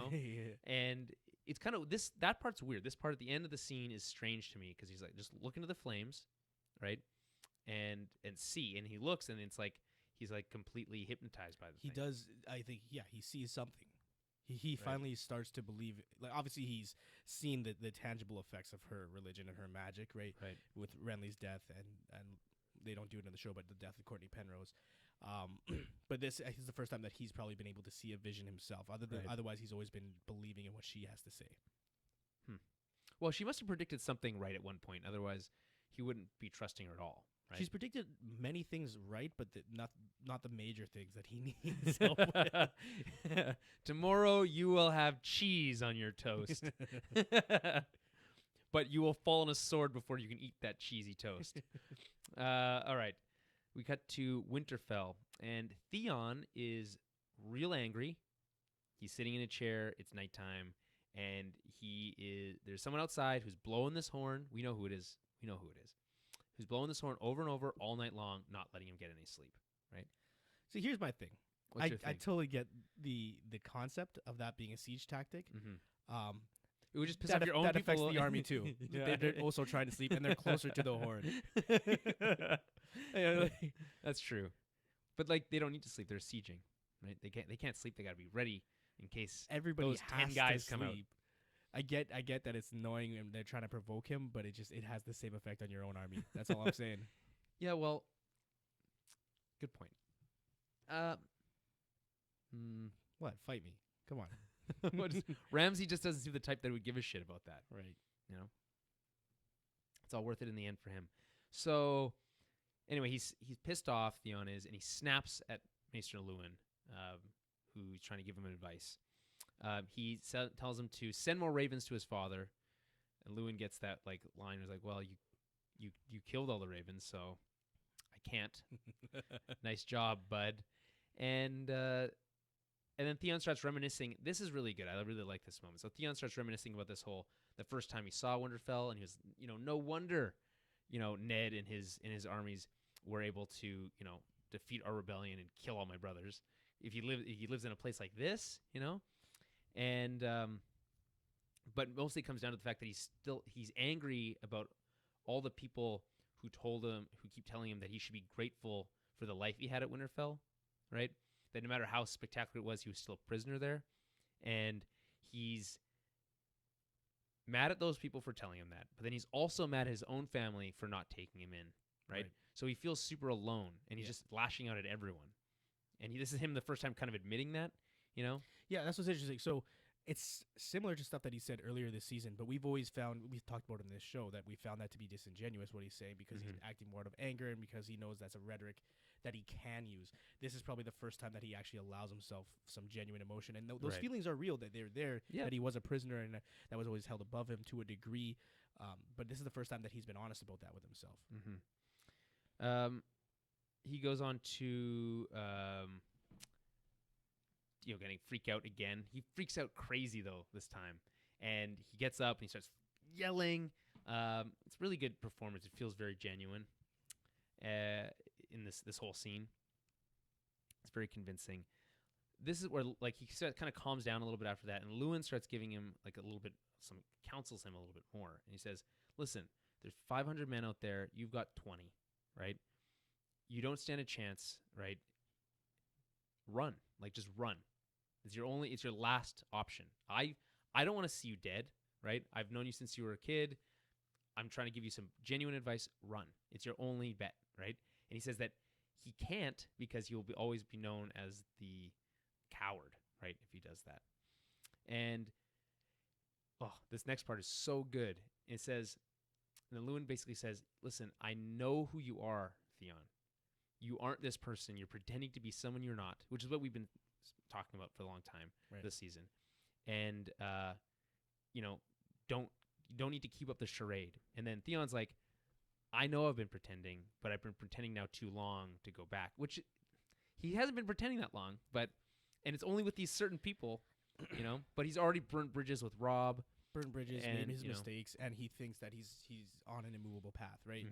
[SPEAKER 2] And it's kind of that part's weird. This part at the end of the scene is strange to me, because he's like, just look into the flames, right? And see. And he looks, and it's like, he's like completely hypnotized by the thing.
[SPEAKER 1] He does, I think, he sees something. He finally starts to believe, like, obviously he's seen the tangible effects of her religion and her magic, right? With Renly's death, and they don't do it in the show, but the death of Courtney Penrose. But this is the first time that he's probably been able to see a vision himself. Otherwise, he's always been believing in what she has to say.
[SPEAKER 2] Well, she must have predicted something right at one point. Otherwise, he wouldn't be trusting her at all. Right?
[SPEAKER 1] She's predicted many things right, but not the major things that he needs help with.
[SPEAKER 2] Tomorrow you will have cheese on your toast. But you will fall on a sword before you can eat that cheesy toast. All right. We cut to Winterfell, and Theon is real angry. He's sitting in a chair. It's nighttime, and there's someone outside who's blowing this horn. We know who it is. Who's blowing this horn over and over all night long, not letting him get any sleep, right?
[SPEAKER 1] See, here's my thing.
[SPEAKER 2] What's your thing?
[SPEAKER 1] I totally get the concept of that being a siege tactic.
[SPEAKER 2] It would just piss off your own
[SPEAKER 1] that
[SPEAKER 2] people.
[SPEAKER 1] affects the army too.
[SPEAKER 2] Yeah.
[SPEAKER 1] They're also trying to sleep, and they're closer to the horn.
[SPEAKER 2] That's true, but like, they don't need to sleep. They're sieging, right? They can't sleep. They got to be ready in case
[SPEAKER 1] everybody
[SPEAKER 2] those
[SPEAKER 1] has
[SPEAKER 2] 10 guys
[SPEAKER 1] to
[SPEAKER 2] come out.
[SPEAKER 1] sleep. I get that it's annoying and they're trying to provoke him, but it has the same effect on your own army. That's all I'm saying.
[SPEAKER 2] Yeah, well, good point.
[SPEAKER 1] What? Fight me. Come on.
[SPEAKER 2] Ramsay just doesn't seem the type that would give a shit about that.
[SPEAKER 1] Right.
[SPEAKER 2] It's all worth it in the end for him. So, anyway, he's pissed off, Theon is, and he snaps at Maester Luwin, who's trying to give him advice. He tells him to send more ravens to his father, and Luwin gets that like line. He's like, "Well, you killed all the ravens, so I can't." Nice job, bud. And then Theon starts reminiscing. This is really good. I really like this moment. So Theon starts reminiscing about the first time he saw Winterfell, and he was, no wonder, Ned and his armies were able to, defeat our rebellion and kill all my brothers. If he lives in a place like this, and but mostly comes down to the fact that he's angry about all the people who keep telling him that he should be grateful for the life he had at Winterfell, right? That no matter how spectacular it was, he was still a prisoner there. And he's mad at those people for telling him that. But then he's also mad at his own family for not taking him in, right? So he feels super alone, and he's just lashing out at everyone. And this is him the first time kind of admitting that, you know?
[SPEAKER 1] Yeah, that's what's interesting. So it's similar to stuff that he said earlier this season, but we've talked about in this show that we found that to be disingenuous, what he's saying, because he's acting more out of anger and because he knows that's a rhetoric that he can use. This is probably the first time that he actually allows himself some genuine emotion. And those feelings are real, that they're there, that he was a prisoner and that was always held above him to a degree. But this is the first time that he's been honest about that with himself.
[SPEAKER 2] He goes on to, getting freak out again. He freaks out crazy, though, this time. And he gets up and he starts yelling. It's really good performance. It feels very genuine in this whole scene. It's very convincing. This is where he kind of calms down a little bit after that, and Luwin starts giving him counsels him a little bit more. And he says, listen, there's 500 men out there. You've got 20, right? You don't stand a chance, right? Run. Just run. It's your last option. I don't want to see you dead, right? I've known you since you were a kid. I'm trying to give you some genuine advice. Run. It's your only bet, right? And he says that he can't because he will always be known as the coward, right? If he does that. And this next part is so good. It says, and then Luwin basically says, listen, I know who you are, Theon. You aren't this person. You're pretending to be someone you're not, which is what we've been talking about for a long time this season. And, don't need to keep up the charade. And then Theon's like, I know I've been pretending, but I've been pretending now too long to go back, which he hasn't been pretending that long, and it's only with these certain people, but he's already burnt bridges with Robb.
[SPEAKER 1] Made his mistakes, and he thinks that he's on an immovable path, right?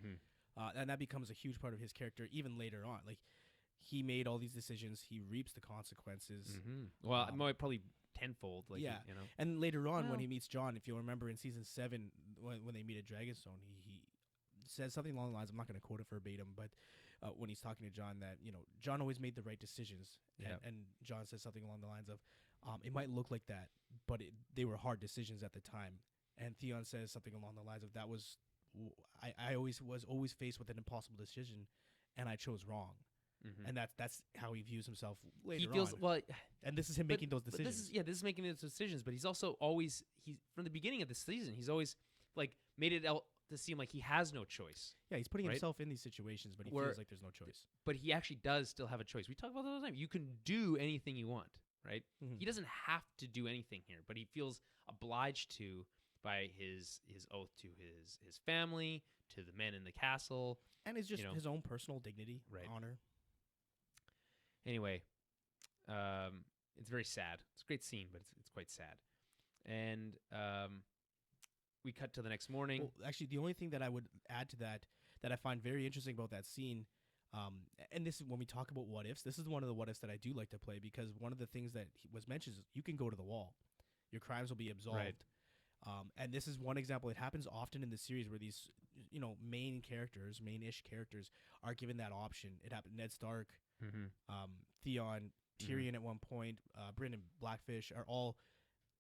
[SPEAKER 1] And that becomes a huge part of his character even later on. He made all these decisions. He reaps the consequences.
[SPEAKER 2] Well, probably tenfold.
[SPEAKER 1] And later on, when he meets Jon, if you'll remember in season 7, when they meet at Dragonstone, he says something along the lines, I'm not going to quote it verbatim, but when he's talking to Jon, that Jon always made the right decisions. And Jon says something along the lines of, it might look like that, but they were hard decisions at the time. And Theon says something along the lines of, that was I was always faced with an impossible decision, and I chose wrong. And that's how he views himself later
[SPEAKER 2] he feels,
[SPEAKER 1] on. And this is him making those decisions.
[SPEAKER 2] This is making those decisions, but he's also always, from the beginning of the season, he's always made it out to seem like he has no choice.
[SPEAKER 1] Yeah, he's putting himself in these situations, but he feels like there's no choice.
[SPEAKER 2] But he actually does still have a choice. We talk about that all the time. You can do anything you want, right? He doesn't have to do anything here, but he feels obliged to by his oath to his family, to the men in the castle.
[SPEAKER 1] And it's just his own personal dignity, honor.
[SPEAKER 2] Anyway, it's very sad. It's a great scene, but it's quite sad. And we cut to the next morning.
[SPEAKER 1] Well, actually, the only thing that I would add to that I find very interesting about that scene, and this is when we talk about what ifs, this is one of the what ifs that I do like to play, because one of the things that was mentioned is you can go to the wall. Your crimes will be absolved.
[SPEAKER 2] Right.
[SPEAKER 1] And this is one example. It happens often in the series where these, main-ish characters are given that option. It happened. Ned Stark, Theon, Tyrion at one point, Brynden, Blackfish are all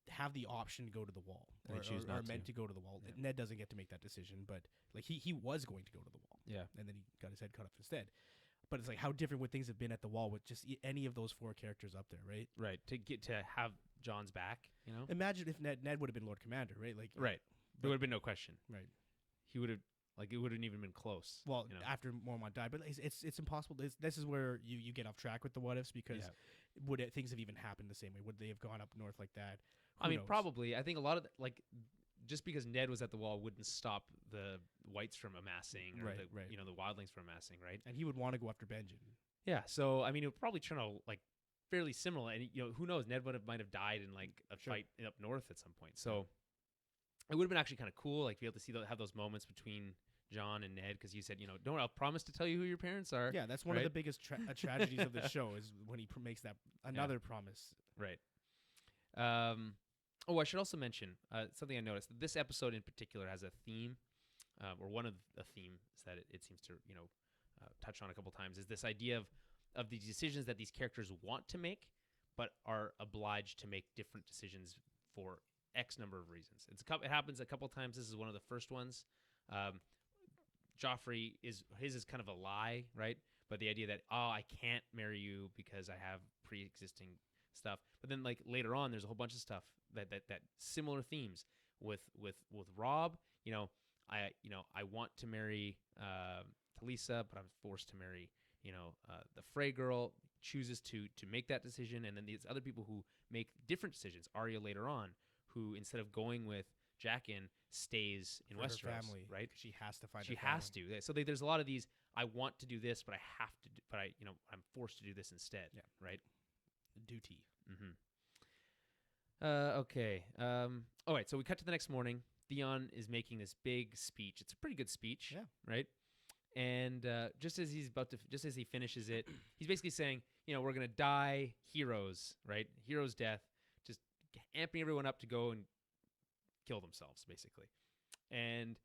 [SPEAKER 1] have the option to go to the wall, or are meant to go to the wall.
[SPEAKER 2] Yeah.
[SPEAKER 1] Ned doesn't get to make that decision, but he was going to go to the wall.
[SPEAKER 2] Yeah,
[SPEAKER 1] and then he got his head cut off instead. But it's how different would things have been at the wall with just any of those 4 characters up there, right?
[SPEAKER 2] Right. To have Jon's back,
[SPEAKER 1] Imagine if Ned would have been Lord Commander, right?
[SPEAKER 2] Right. There would have been no question.
[SPEAKER 1] Right.
[SPEAKER 2] He would have, it wouldn't even been close.
[SPEAKER 1] Well, after Mormont died, but it's impossible. This is where you get off track with the what ifs, because would things have even happened the same way? Would they have gone up north like that? Who knows?
[SPEAKER 2] Probably. I think a lot of just because Ned was at the wall wouldn't stop the whites from amassing, or the wildlings from amassing, right?
[SPEAKER 1] And he would want to go after Benjen.
[SPEAKER 2] Yeah. So it would probably turn out fairly similar, and who knows? Ned might have died in a fight up north at some point. So it would have been actually kind of cool, be able to have those moments between Jon and Ned, because you said, don't, I'll promise to tell you who your parents are.
[SPEAKER 1] Yeah, that's one of the biggest tragedies of the show, is when he makes that another promise.
[SPEAKER 2] Right. I should also mention something I noticed. This episode in particular has a theme, or one of the themes that it seems to touch on a couple times is this idea of the decisions that these characters want to make, but are obliged to make different decisions for X number of reasons. It happens a couple times. This is one of the first ones. Joffrey is kind of a lie, right? But the idea that I can't marry you because I have pre-existing stuff. But then like later on, there's a whole bunch of stuff that similar themes with Robb. I want to marry Talisa, but I'm forced to marry the Frey girl. Chooses to make that decision, and then these other people who make different decisions. Arya later on, who instead of going with Jaqen, stays in
[SPEAKER 1] For her
[SPEAKER 2] Westeros,
[SPEAKER 1] family,
[SPEAKER 2] right?
[SPEAKER 1] She has to find.
[SPEAKER 2] She has to. So there's a lot of these. I want to do this, but I have to. But I'm forced to do this instead.
[SPEAKER 1] Yeah.
[SPEAKER 2] Right.
[SPEAKER 1] Duty.
[SPEAKER 2] Mm-hmm. Okay. All right. So we cut to the next morning. Theon is making this big speech. It's a pretty good speech.
[SPEAKER 1] Yeah.
[SPEAKER 2] Right. And just as he finishes it, he's basically saying, we're gonna die heroes, right? Heroes' death, just amping everyone up to go and kill themselves, basically. And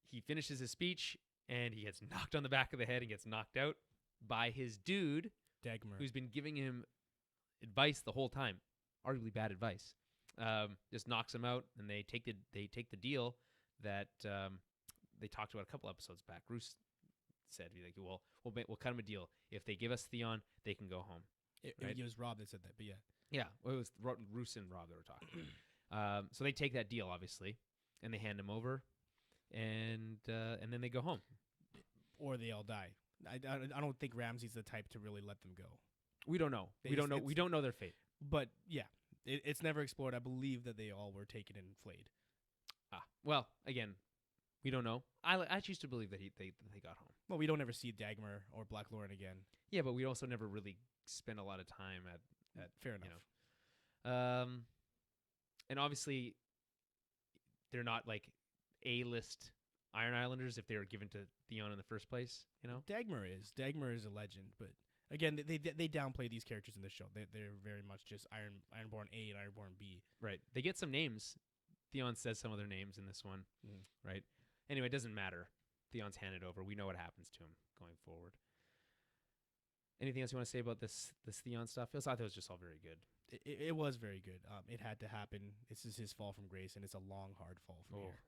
[SPEAKER 2] he finishes his speech, and he gets knocked on the back of the head and gets knocked out by his dude,
[SPEAKER 1] Dagmar,
[SPEAKER 2] who's been giving him advice the whole time, arguably bad advice. Just knocks him out, and they take the deal that they talked about a couple episodes back. Roose said, "Well, we'll cut him a deal. If they give us Theon, they can go home."
[SPEAKER 1] It was Robb that said that, but yeah.
[SPEAKER 2] Yeah, well, it was Roose and Robb that were talking. So they take that deal, obviously, and they hand him over, and then they go home.
[SPEAKER 1] Or they all die. I don't think Ramsay's the type to really let them go.
[SPEAKER 2] We don't know. We don't know their fate.
[SPEAKER 1] But yeah, it's never explored. I believe that they all were taken and flayed.
[SPEAKER 2] Well, again, we don't know. I choose to believe that they got home.
[SPEAKER 1] Well, we don't ever see Dagmar or Black Lauren again.
[SPEAKER 2] Yeah, but we also never really spend a lot of time at
[SPEAKER 1] fair enough.
[SPEAKER 2] And obviously, they're not like A-list Iron Islanders if they were given to Theon in the first place.
[SPEAKER 1] Dagmar is a legend, but again, they downplay these characters in the show. They're very much just Ironborn A and Ironborn B.
[SPEAKER 2] Right. They get some names. Theon says some of their names in this one. Right. Anyway, it doesn't matter. Theon's handed over. We know what happens to him going forward. Anything else you want to say about this Theon stuff? I thought it was just all very good.
[SPEAKER 1] It was very good. It had to happen. This is his fall from grace, and it's a long, hard fall from here.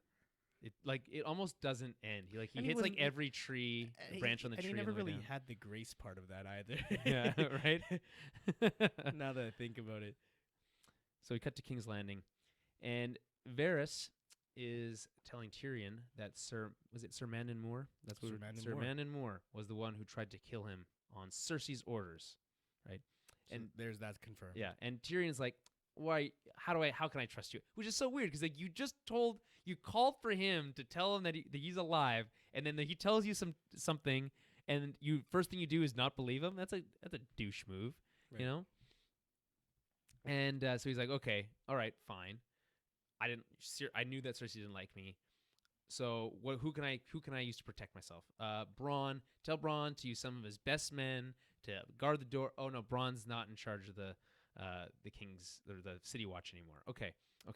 [SPEAKER 2] It almost doesn't end. He hits like every tree branch on the tree.
[SPEAKER 1] And he never really had the grace part of that either.
[SPEAKER 2] Yeah, right.
[SPEAKER 1] Now that I think about it.
[SPEAKER 2] So we cut to King's Landing, and Varys is telling Tyrion that Sir Mandon Moore? That's what Sir Mandon Moore was the one who tried to kill him on Cersei's orders, right?
[SPEAKER 1] So and there's that confirmed.
[SPEAKER 2] Yeah, and Tyrion's like, "Why? How can I trust you?" Which is so weird because like you called for him to tell him that he's alive, and then he tells you something, and first thing you do is not believe him. That's a douche move, right. And so he's like, "Okay, all right, fine. I knew that Cersei didn't like me. So who can I use to protect myself? Bronn. Tell Bronn to use some of his best men to guard the door. Oh no, Bronn's not in charge of the king's or the city watch anymore. Okay,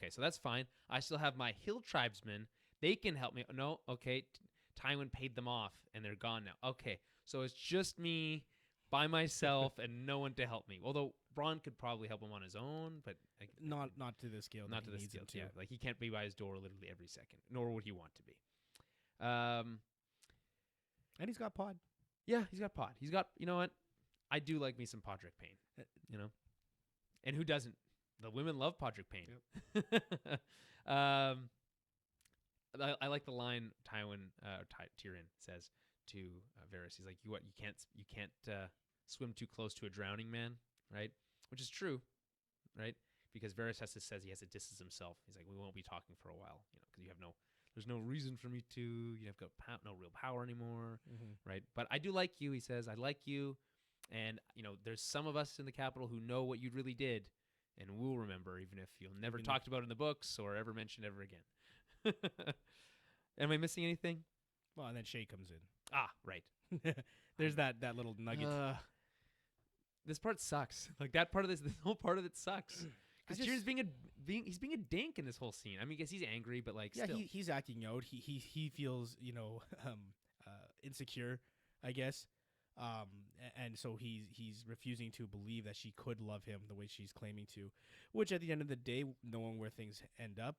[SPEAKER 2] so that's fine. I still have my hill tribesmen. They can help me. No, okay. Tywin paid them off and they're gone now. Okay, so it's just me by myself and no one to help me. Although Bronn could probably help him on his own, but
[SPEAKER 1] not to the scale.
[SPEAKER 2] Not to the scale. Yeah, like he can't be by his door literally every second, nor would he want to be.
[SPEAKER 1] And he's got Pod.
[SPEAKER 2] Yeah, he's got Pod. He's got. You know what? I do like me some Podrick Payne. And who doesn't? The women love Podrick Payne. Yep. I like the line Tyrion says to Varys. He's like, "You can't swim too close to a drowning man." Right, which is true, right? Because Varys says he has to distance himself. He's like, we won't be talking for a while, because there's no reason for me to. You've got no real power anymore, right? But I do like you, he says. I like you, and there's some of us in the capital who know what you really did, and we'll remember, even if you'll never talked about it in the books or ever mentioned ever again. Am I missing anything?
[SPEAKER 1] Well, and then Shay comes in.
[SPEAKER 2] Ah, right.
[SPEAKER 1] There's that little nugget.
[SPEAKER 2] This part sucks. Like that part of this whole part of it sucks Because Tyrion's he's being a dink in this whole scene. I mean, I guess he's angry, but like,
[SPEAKER 1] yeah,
[SPEAKER 2] still.
[SPEAKER 1] he's acting out. He feels insecure, I guess. And so he's refusing to believe that she could love him the way she's claiming to, which at the end of the day, knowing where things end up,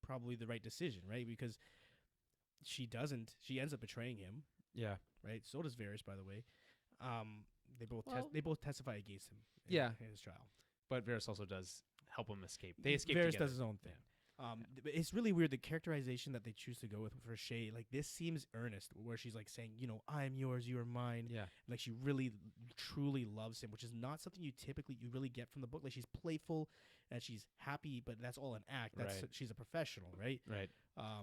[SPEAKER 1] probably the right decision, right? Because she doesn't. She ends up betraying him.
[SPEAKER 2] Yeah.
[SPEAKER 1] Right. So does Varys, by the way.
[SPEAKER 2] Well-
[SPEAKER 1] They both testify against him. In his trial.
[SPEAKER 2] But Varys also does help him escape. They escape
[SPEAKER 1] Varys
[SPEAKER 2] together.
[SPEAKER 1] does his own thing. It's really weird, the characterization that they choose to go with for Shay. Like, this seems earnest, where she's like saying, I'm yours, you are mine.
[SPEAKER 2] Yeah.
[SPEAKER 1] Like, she really truly loves him, which is not something you really get from the book. Like, she's playful and she's happy, but that's all an act. She's a professional, right?
[SPEAKER 2] Right.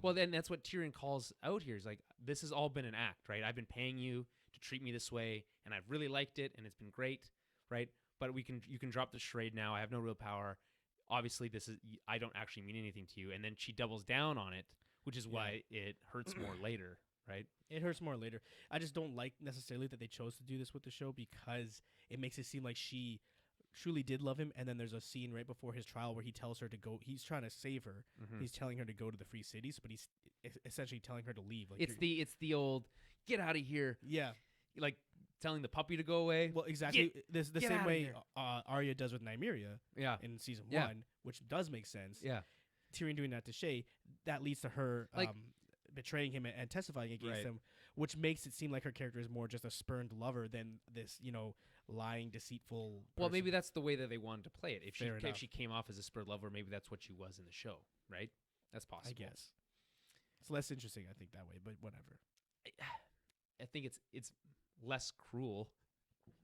[SPEAKER 2] Well, then that's what Tyrion calls out here. He's like, this has all been an act, right? I've been paying you to treat me this way, and I've really liked it, and it's been great, right? But you can drop the charade now. I have no real power. Obviously, I don't actually mean anything to you. And then she doubles down on it, which is why it hurts more later, right?
[SPEAKER 1] It hurts more later. I just don't like necessarily that they chose to do this with the show, because it makes it seem like she truly did love him. And then there's a scene right before his trial where he tells her to go. He's trying to save her.
[SPEAKER 2] Mm-hmm.
[SPEAKER 1] He's telling her to go to the free cities, but he's essentially telling her to leave. Like,
[SPEAKER 2] it's the old get out of here.
[SPEAKER 1] Yeah.
[SPEAKER 2] Like telling the puppy to go away.
[SPEAKER 1] Well, exactly. The same way
[SPEAKER 2] here.
[SPEAKER 1] Arya does with Nymeria in season 1, which does make sense.
[SPEAKER 2] Yeah.
[SPEAKER 1] Tyrion doing that to Shay, that leads to her betraying him and testifying against him, which makes it seem like her character is more just a spurned lover than this, lying, deceitful person.
[SPEAKER 2] Well, maybe that's the way that they wanted to play it. If
[SPEAKER 1] Fair
[SPEAKER 2] she came off as a spurned lover, maybe that's what she was in the show, right? That's possible.
[SPEAKER 1] I guess. It's less interesting, I think, that way, but whatever.
[SPEAKER 2] I think it's less cruel,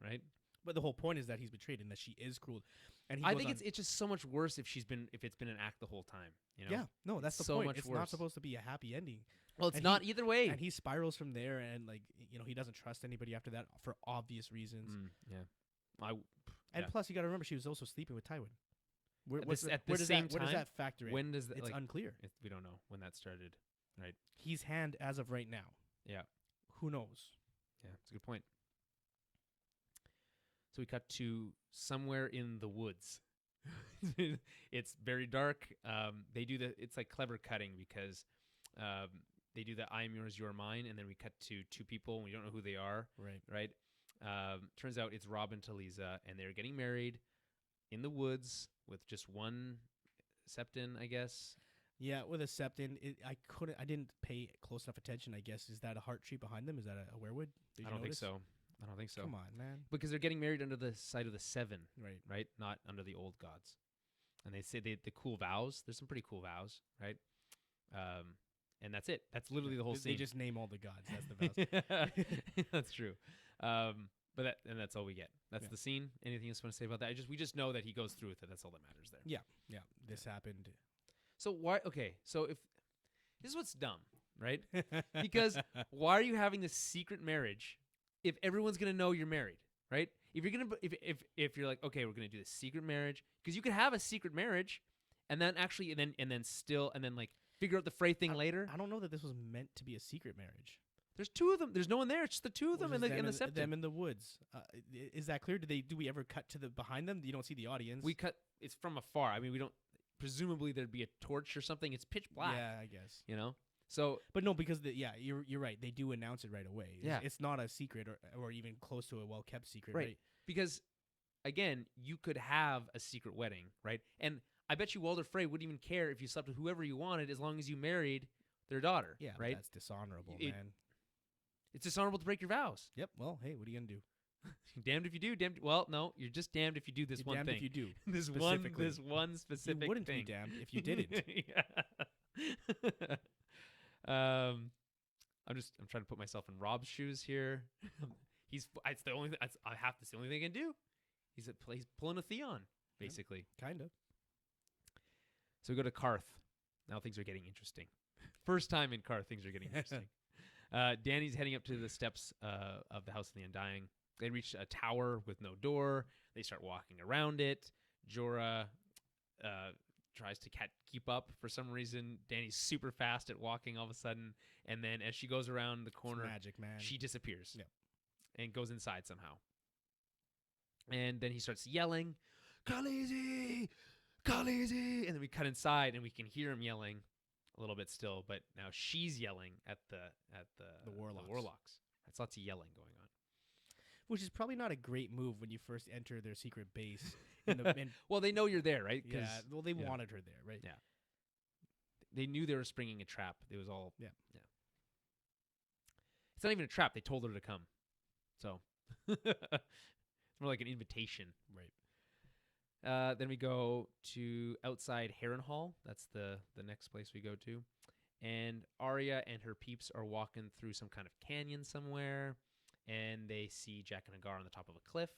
[SPEAKER 2] right?
[SPEAKER 1] But the whole point is that he's betrayed and that she is cruel. And
[SPEAKER 2] I think it's just so much worse if it's been an act the whole time.
[SPEAKER 1] Yeah, no, that's the
[SPEAKER 2] so
[SPEAKER 1] point.
[SPEAKER 2] much
[SPEAKER 1] It's
[SPEAKER 2] worse.
[SPEAKER 1] not supposed to be a happy ending.
[SPEAKER 2] Well, it's not either way.
[SPEAKER 1] And he spirals from there, and he doesn't trust anybody after that for obvious reasons. And plus, you got to remember, she was also sleeping with Tywin. Where does that factor in?
[SPEAKER 2] When does that?
[SPEAKER 1] It's unclear.
[SPEAKER 2] We don't know when that started, right?
[SPEAKER 1] He's hand as of right now.
[SPEAKER 2] Yeah.
[SPEAKER 1] Who knows?
[SPEAKER 2] Yeah, that's a good point. So we cut to somewhere in the woods. It's very dark. They do it's like clever cutting, because they do the I am yours, you are mine, and then we cut to two people and we don't know who they are. Right. Turns out it's Rob and Talisa, and they're getting married in the woods with just one septon, I guess.
[SPEAKER 1] Yeah, with a septon. I didn't pay close enough attention, I guess. Is that a heart tree behind them? Is that a weirwood?
[SPEAKER 2] I don't think so.
[SPEAKER 1] Come on, man.
[SPEAKER 2] Because they're getting married under the side of the seven,
[SPEAKER 1] Right.
[SPEAKER 2] right? Not under the old gods. And they say the cool vows. There's some pretty cool vows, right? And that's it. That's literally the whole scene.
[SPEAKER 1] They just name all the gods. That's the vows.
[SPEAKER 2] That's true. But that's all we get. That's the scene. Anything else you want to say about that? We just know that he goes through with it. That's all that matters there.
[SPEAKER 1] Yeah. This happened.
[SPEAKER 2] So why? Okay. So if this is what's dumb, right? Because why are you having this secret marriage if everyone's gonna know you're married, right? If you're gonna if you're like, okay, we're gonna do this secret marriage, because you could have a secret marriage, and then like figure out the Frey thing later.
[SPEAKER 1] I don't know that this was meant to be a secret marriage.
[SPEAKER 2] There's two of them. There's no one there. It's just the two of them in the septon.
[SPEAKER 1] Them in the woods. Is that clear? Do we ever cut to the behind them? You don't see the audience.
[SPEAKER 2] We cut. It's from afar. I mean, we don't. Presumably there'd be a torch or something. It's pitch black.
[SPEAKER 1] Yeah, I guess.
[SPEAKER 2] So,
[SPEAKER 1] but no, because you're right. They do announce it right away.
[SPEAKER 2] Yeah.
[SPEAKER 1] It's not a secret or even close to a well kept secret. Right.
[SPEAKER 2] Because again, you could have a secret wedding, right? And I bet you Walder Frey wouldn't even care if you slept with whoever you wanted, as long as you married their daughter.
[SPEAKER 1] Yeah,
[SPEAKER 2] right.
[SPEAKER 1] That's dishonorable, man.
[SPEAKER 2] It's dishonorable to break your vows.
[SPEAKER 1] Yep. Well, hey, what are you gonna do?
[SPEAKER 2] Damned if you do. Damned. Well, no, you're just damned if you do this
[SPEAKER 1] you're
[SPEAKER 2] one
[SPEAKER 1] damned
[SPEAKER 2] thing.
[SPEAKER 1] If you do
[SPEAKER 2] this one specific.
[SPEAKER 1] You wouldn't
[SPEAKER 2] thing.
[SPEAKER 1] be damned if you didn't.
[SPEAKER 2] I'm trying to put myself in Rob's shoes here. It's the only. It's the only thing I can do. He's pulling a Theon, basically.
[SPEAKER 1] Yeah, kind of.
[SPEAKER 2] So we go to Karth. Now things are getting interesting. First time in Karth, things are getting interesting. Dany's heading up to the steps of the House of the Undying. They reach a tower with no door. They start walking around it. Jorah tries to keep up for some reason. Dany's super fast at walking all of a sudden. And then as she goes around the corner,
[SPEAKER 1] it's magic, man.
[SPEAKER 2] She disappears.
[SPEAKER 1] Yep.
[SPEAKER 2] And goes inside somehow. And then he starts yelling, Khaleesi! Khaleesi, and then we cut inside and we can hear him yelling a little bit still, but now she's yelling at the warlocks. That's lots of yelling going on.
[SPEAKER 1] Which is probably not a great move when you first enter their secret base. And
[SPEAKER 2] Well, they know you're there, right?
[SPEAKER 1] yeah, well, they wanted her there, right?
[SPEAKER 2] Yeah. They knew they were springing a trap. It was all
[SPEAKER 1] Yeah.
[SPEAKER 2] It's not even a trap. They told her to come, so it's more like an invitation.
[SPEAKER 1] Right.
[SPEAKER 2] Then we go to outside Harrenhal. That's the next place we go to, and Aria and her peeps are walking through some kind of canyon somewhere, and they see Jack and Hagar on the top of a cliff,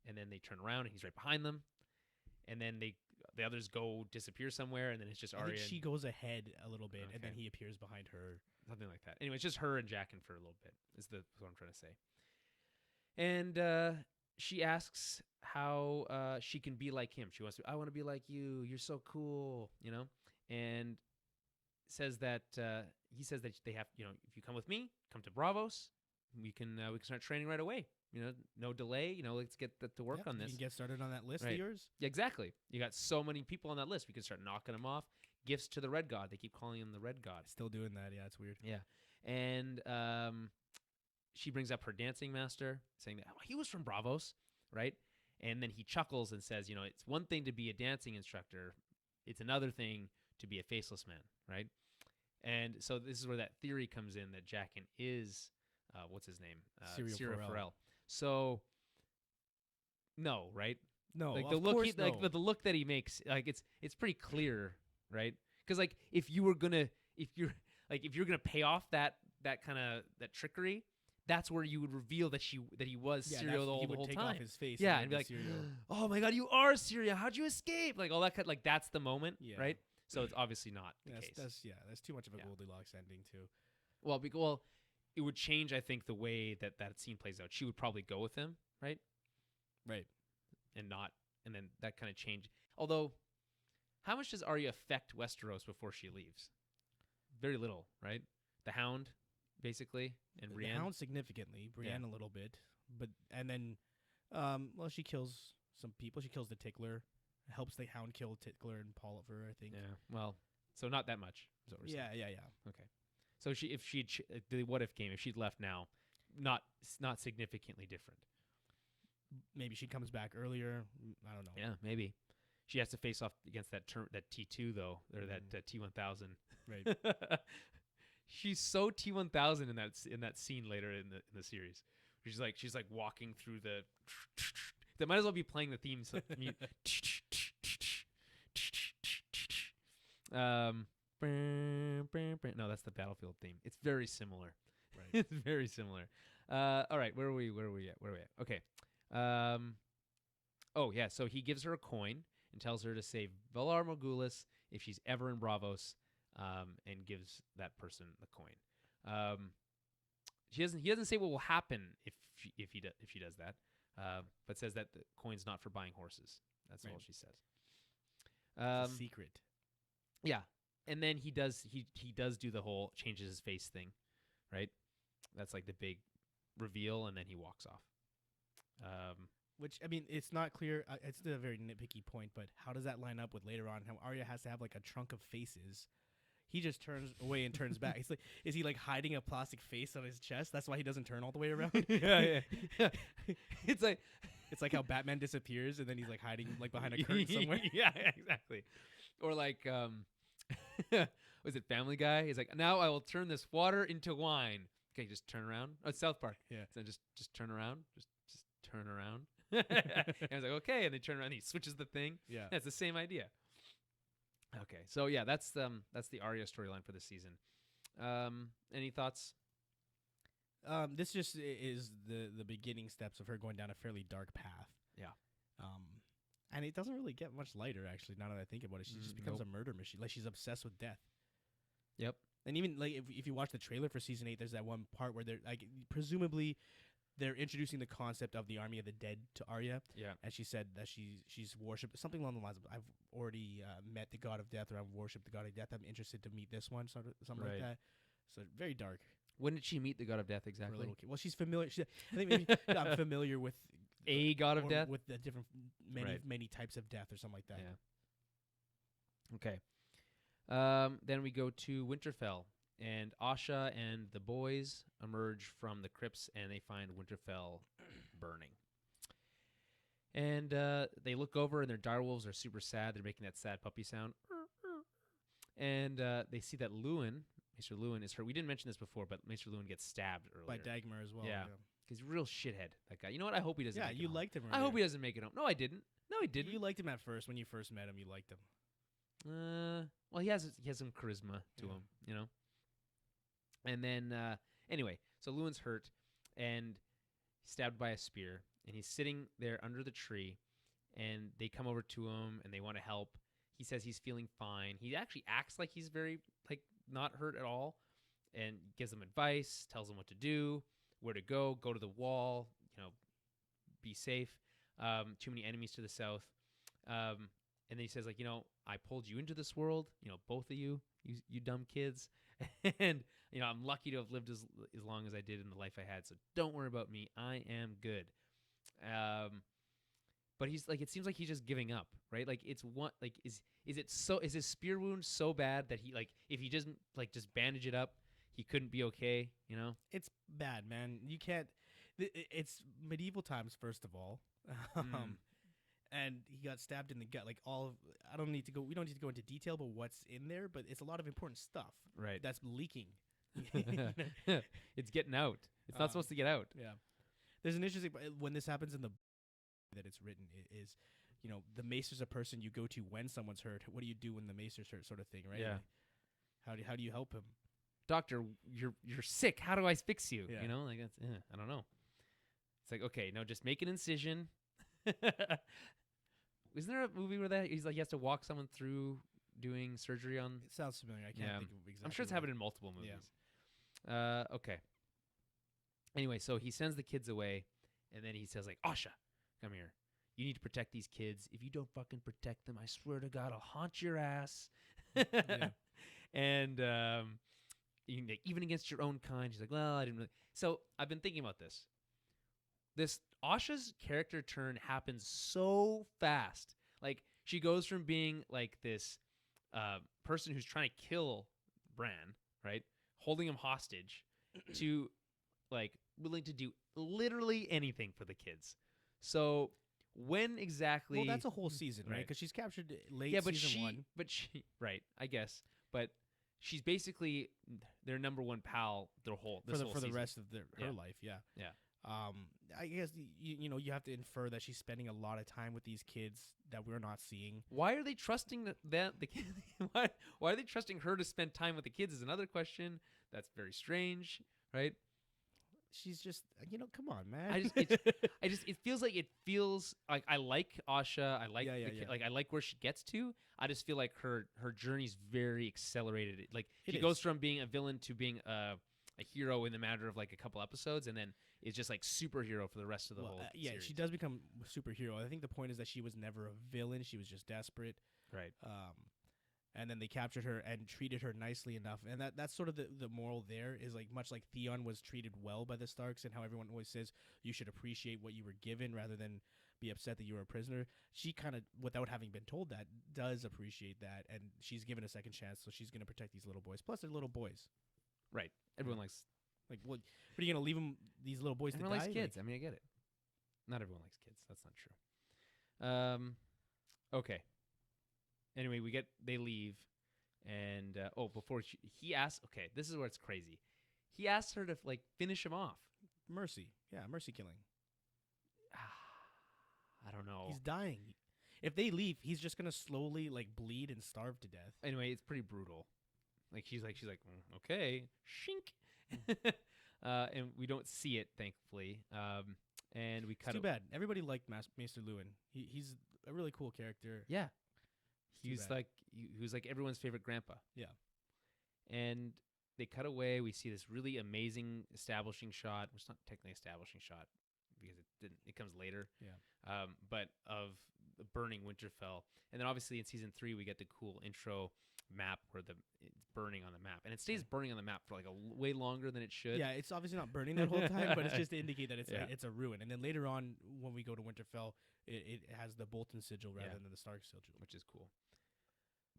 [SPEAKER 2] and then they turn around and he's right behind them, and then the others go disappear somewhere, and then it's just
[SPEAKER 1] I
[SPEAKER 2] Aria.
[SPEAKER 1] think she goes ahead a little bit, and then
[SPEAKER 2] Okay.
[SPEAKER 1] he appears behind her.
[SPEAKER 2] Something like that. Anyway, it's just her and Jaqen for a little bit. Is what I'm trying to say. And she asks how she can be like him. She wants to. I want to be like you. You're so cool. And says that he says that they have. If you come with me, come to Bravos. We can start training right away. No delay. Let's get to work on
[SPEAKER 1] You
[SPEAKER 2] this.
[SPEAKER 1] can get started on that list
[SPEAKER 2] Right.
[SPEAKER 1] of yours.
[SPEAKER 2] Yeah, exactly. You got so many people on that list. We can start knocking them off. Gifts to the Red God. They keep calling him the Red God.
[SPEAKER 1] Still doing that. Yeah, it's weird.
[SPEAKER 2] Yeah. And she brings up her dancing master, saying that he was from Bravos, right? And then he chuckles and says, it's one thing to be a dancing instructor. It's another thing to be a faceless man, right? And so this is where that theory comes in that Jaqen is, what's his name?
[SPEAKER 1] Syrio Forel.
[SPEAKER 2] So, no, right?
[SPEAKER 1] No,
[SPEAKER 2] Like
[SPEAKER 1] of
[SPEAKER 2] the look,
[SPEAKER 1] course no.
[SPEAKER 2] the look that he makes, like it's pretty clear, right? Because like if you're gonna pay off that kind of that trickery, that's where you would reveal that he was Syrio the
[SPEAKER 1] he
[SPEAKER 2] whole
[SPEAKER 1] would take
[SPEAKER 2] time.
[SPEAKER 1] off his face.
[SPEAKER 2] Yeah,
[SPEAKER 1] and
[SPEAKER 2] and be
[SPEAKER 1] then
[SPEAKER 2] like,
[SPEAKER 1] Syrio.
[SPEAKER 2] oh my God, you are Syrio. How'd you escape? Like all that kind, like that's the moment,
[SPEAKER 1] Yeah.
[SPEAKER 2] right? So it's obviously not the case.
[SPEAKER 1] That's too much of a
[SPEAKER 2] Yeah.
[SPEAKER 1] Goldilocks ending too.
[SPEAKER 2] Well, it would change, I think, the way that scene plays out. She would probably go with him, right?
[SPEAKER 1] Right.
[SPEAKER 2] And then that kind of change. Although, how much does Arya affect Westeros before she leaves? Very little, right? The Hound, basically, and
[SPEAKER 1] The
[SPEAKER 2] Brienne.
[SPEAKER 1] Hound significantly, Brienne a little bit, and then, she kills some people. She kills the Tickler, helps the Hound kill Tickler and Polliver, I think.
[SPEAKER 2] Yeah. Well, so not that much. Is what we're saying.
[SPEAKER 1] Yeah.
[SPEAKER 2] Okay. So if she'd the what if game, if she'd left now, not significantly different.
[SPEAKER 1] Maybe she comes back earlier. I don't know.
[SPEAKER 2] Yeah, maybe. She has to face off against that T2 though, or that T1000.
[SPEAKER 1] Right.
[SPEAKER 2] She's so T1000 in that scene later in the series. She's like walking through the. That might as well be playing the theme song. No, that's the Battlefield theme. It's very similar.
[SPEAKER 1] Right.
[SPEAKER 2] It's very similar. All right, where are we at? Okay. Oh yeah, so he gives her a coin and tells her to save Valar Morghulis if she's ever in Bravos, and gives that person the coin. He doesn't say what will happen if she does that, but says that the coin's not for buying horses. That's all she says.
[SPEAKER 1] It's a secret.
[SPEAKER 2] Yeah, and then he does do the whole changes his face thing, right? That's like the big reveal, and then he walks off.
[SPEAKER 1] Which, I mean, it's not clear. It's a very nitpicky point, but how does that line up with later on how Arya has to have like a trunk of faces? He just turns away and turns back. It's like, is he like hiding a plastic face on his chest? That's why he doesn't turn all the way around.
[SPEAKER 2] yeah. It's
[SPEAKER 1] like how Batman disappears and then he's like hiding like behind a curtain somewhere.
[SPEAKER 2] Yeah, exactly. Or like, was it Family Guy? He's like, now I will turn this water into wine. Okay, just turn around. Oh, it's South Park.
[SPEAKER 1] Yeah.
[SPEAKER 2] So just turn around. Just turn around. And I was like, okay, and they turn around. And he switches the thing.
[SPEAKER 1] Yeah.
[SPEAKER 2] It's the same idea. Okay, so yeah, that's the Arya storyline for this season. Any thoughts?
[SPEAKER 1] This just is the beginning steps of her going down a fairly dark path.
[SPEAKER 2] Yeah.
[SPEAKER 1] And it doesn't really get much lighter, actually, now that I think about it. She just becomes
[SPEAKER 2] Nope.
[SPEAKER 1] a murder machine. Like, she's obsessed with death.
[SPEAKER 2] Yep.
[SPEAKER 1] And even, like, if you watch the trailer for Season 8, there's that one part where they're, like, presumably they're introducing the concept of the Army of the Dead to Arya.
[SPEAKER 2] Yeah.
[SPEAKER 1] And she said that she's worshipped, something along the lines of, I've already met the God of Death, or I've worshipped the God of Death. I'm interested to meet this one, something like
[SPEAKER 2] Right.
[SPEAKER 1] that. So, very dark.
[SPEAKER 2] When did she meet the God of Death
[SPEAKER 1] For a
[SPEAKER 2] exactly?
[SPEAKER 1] little kid. Well, she's familiar. I think maybe I'm familiar with
[SPEAKER 2] A God of
[SPEAKER 1] or
[SPEAKER 2] Death?
[SPEAKER 1] with the different
[SPEAKER 2] Right.
[SPEAKER 1] many types of death or something like that.
[SPEAKER 2] Yeah. Okay. Then we go to Winterfell, and Asha and the boys emerge from the crypts, and they find Winterfell burning. And they look over, and their direwolves are super sad. They're making that sad puppy sound. And they see that Luwin, Maester Luwin, is hurt. We didn't mention this before, but Maester Luwin gets stabbed earlier.
[SPEAKER 1] By Dagmar as well.
[SPEAKER 2] Yeah. He's a real shithead, that guy. You know what? I hope he doesn't
[SPEAKER 1] Yeah,
[SPEAKER 2] make it
[SPEAKER 1] you
[SPEAKER 2] home.
[SPEAKER 1] liked him
[SPEAKER 2] I
[SPEAKER 1] earlier.
[SPEAKER 2] hope he doesn't make it home. No, I didn't. No, I didn't.
[SPEAKER 1] You liked him at first. When you first met him, you liked him.
[SPEAKER 2] Well, he has some charisma to him, you know. And then anyway, so Luwin's hurt and stabbed by a spear, and he's sitting there under the tree, and they come over to him and they want to help. He says he's feeling fine. He actually acts like he's very not hurt at all, and gives them advice, tells them what to do, where to go to the wall, be safe. Too many enemies to the south. And then he says, I pulled you into this world, both of you dumb kids. And, I'm lucky to have lived as long as I did in the life I had. So don't worry about me. I am good. But he's it seems like he's just giving up, right? Is his spear wound so bad that he, if he doesn't just bandage it up, he couldn't be okay,
[SPEAKER 1] It's bad, man. You can't. It's medieval times, first of all. And he got stabbed in the gut. We don't need to go into detail about what's in there, but it's a lot of important stuff.
[SPEAKER 2] Right.
[SPEAKER 1] That's leaking.
[SPEAKER 2] It's getting out. It's not supposed to get out.
[SPEAKER 1] Yeah. There's an interesting, when this happens in the that it's written, is, the maester's a person you go to when someone's hurt. What do you do when the maester's hurt, sort of thing, right?
[SPEAKER 2] Yeah.
[SPEAKER 1] How do you help him?
[SPEAKER 2] Doctor, you're sick. How do I fix you?
[SPEAKER 1] Yeah.
[SPEAKER 2] That's, I don't know. It's like, okay, no, just make an incision. Isn't there a movie where he has to walk someone through doing surgery on?
[SPEAKER 1] It sounds familiar. I can't think of exactly.
[SPEAKER 2] I'm sure it's happened in multiple movies. Yeah. Okay. Anyway, so he sends the kids away, and then he says, Asha, come here. You need to protect these kids. If you don't fucking protect them, I swear to God, I'll haunt your ass. Yeah. And even against your own kind. She's like, well, I didn't really. So I've been thinking about this. This Asha's character turn happens so fast. She goes from being this person who's trying to kill Bran, right, holding him hostage, to willing to do literally anything for the kids. So when exactly?
[SPEAKER 1] Well, that's a whole season, right? Because she's captured late season 1.
[SPEAKER 2] But she, right, I guess. But she's basically their number one pal for
[SPEAKER 1] the rest of her life. Yeah.
[SPEAKER 2] Yeah.
[SPEAKER 1] I guess you have to infer that she's spending a lot of time with these kids that we're not seeing.
[SPEAKER 2] Why are they trusting the kid? Why are they trusting her to spend time with the kids is another question. That's very strange, right?
[SPEAKER 1] She's just, come on, man.
[SPEAKER 2] It feels like I like Asha. I like I like where she gets to. I just feel like her journey's very accelerated. She goes from being a villain to being a hero in the matter of a couple episodes, and then is just superhero for the rest of the whole series.
[SPEAKER 1] She does become a superhero. I think the point is that she was never a villain. She was just desperate.
[SPEAKER 2] Right.
[SPEAKER 1] And then they captured her and treated her nicely enough. And that's sort of the moral there is much like Theon was treated well by the Starks, and how everyone always says you should appreciate what you were given rather than be upset that you were a prisoner. She kind of, without having been told that, does appreciate that. And she's given a second chance, so she's going to protect these little boys. Plus, they're little boys.
[SPEAKER 2] Right. Everyone likes...
[SPEAKER 1] what are you going to leave these little boys
[SPEAKER 2] everyone
[SPEAKER 1] to die?
[SPEAKER 2] Everyone likes kids. I get it. Not everyone likes kids. That's not true. Okay. Anyway, they leave, and before he asks, okay, this is where it's crazy. He asks her to finish him off.
[SPEAKER 1] Mercy killing.
[SPEAKER 2] I don't know.
[SPEAKER 1] He's dying. If they leave, he's just gonna slowly bleed and starve to death.
[SPEAKER 2] Anyway, it's pretty brutal. She's like, okay, shink, and we don't see it, thankfully. And we cut.
[SPEAKER 1] It's too bad. Everybody liked Maester Luwin. He's a really cool character.
[SPEAKER 2] Yeah. He was everyone's favorite grandpa.
[SPEAKER 1] Yeah.
[SPEAKER 2] And they cut away. We see this really amazing establishing shot. It's not technically establishing shot because it comes later.
[SPEAKER 1] Yeah.
[SPEAKER 2] But of the burning Winterfell. And then obviously in season 3 we get the cool intro map where it's burning on the map. And it stays burning on the map for way longer than it should.
[SPEAKER 1] Yeah, it's obviously not burning that whole time, but it's just to indicate that it's a ruin. And then later on when we go to Winterfell, it has the Bolton sigil rather than the Stark sigil,
[SPEAKER 2] which is cool.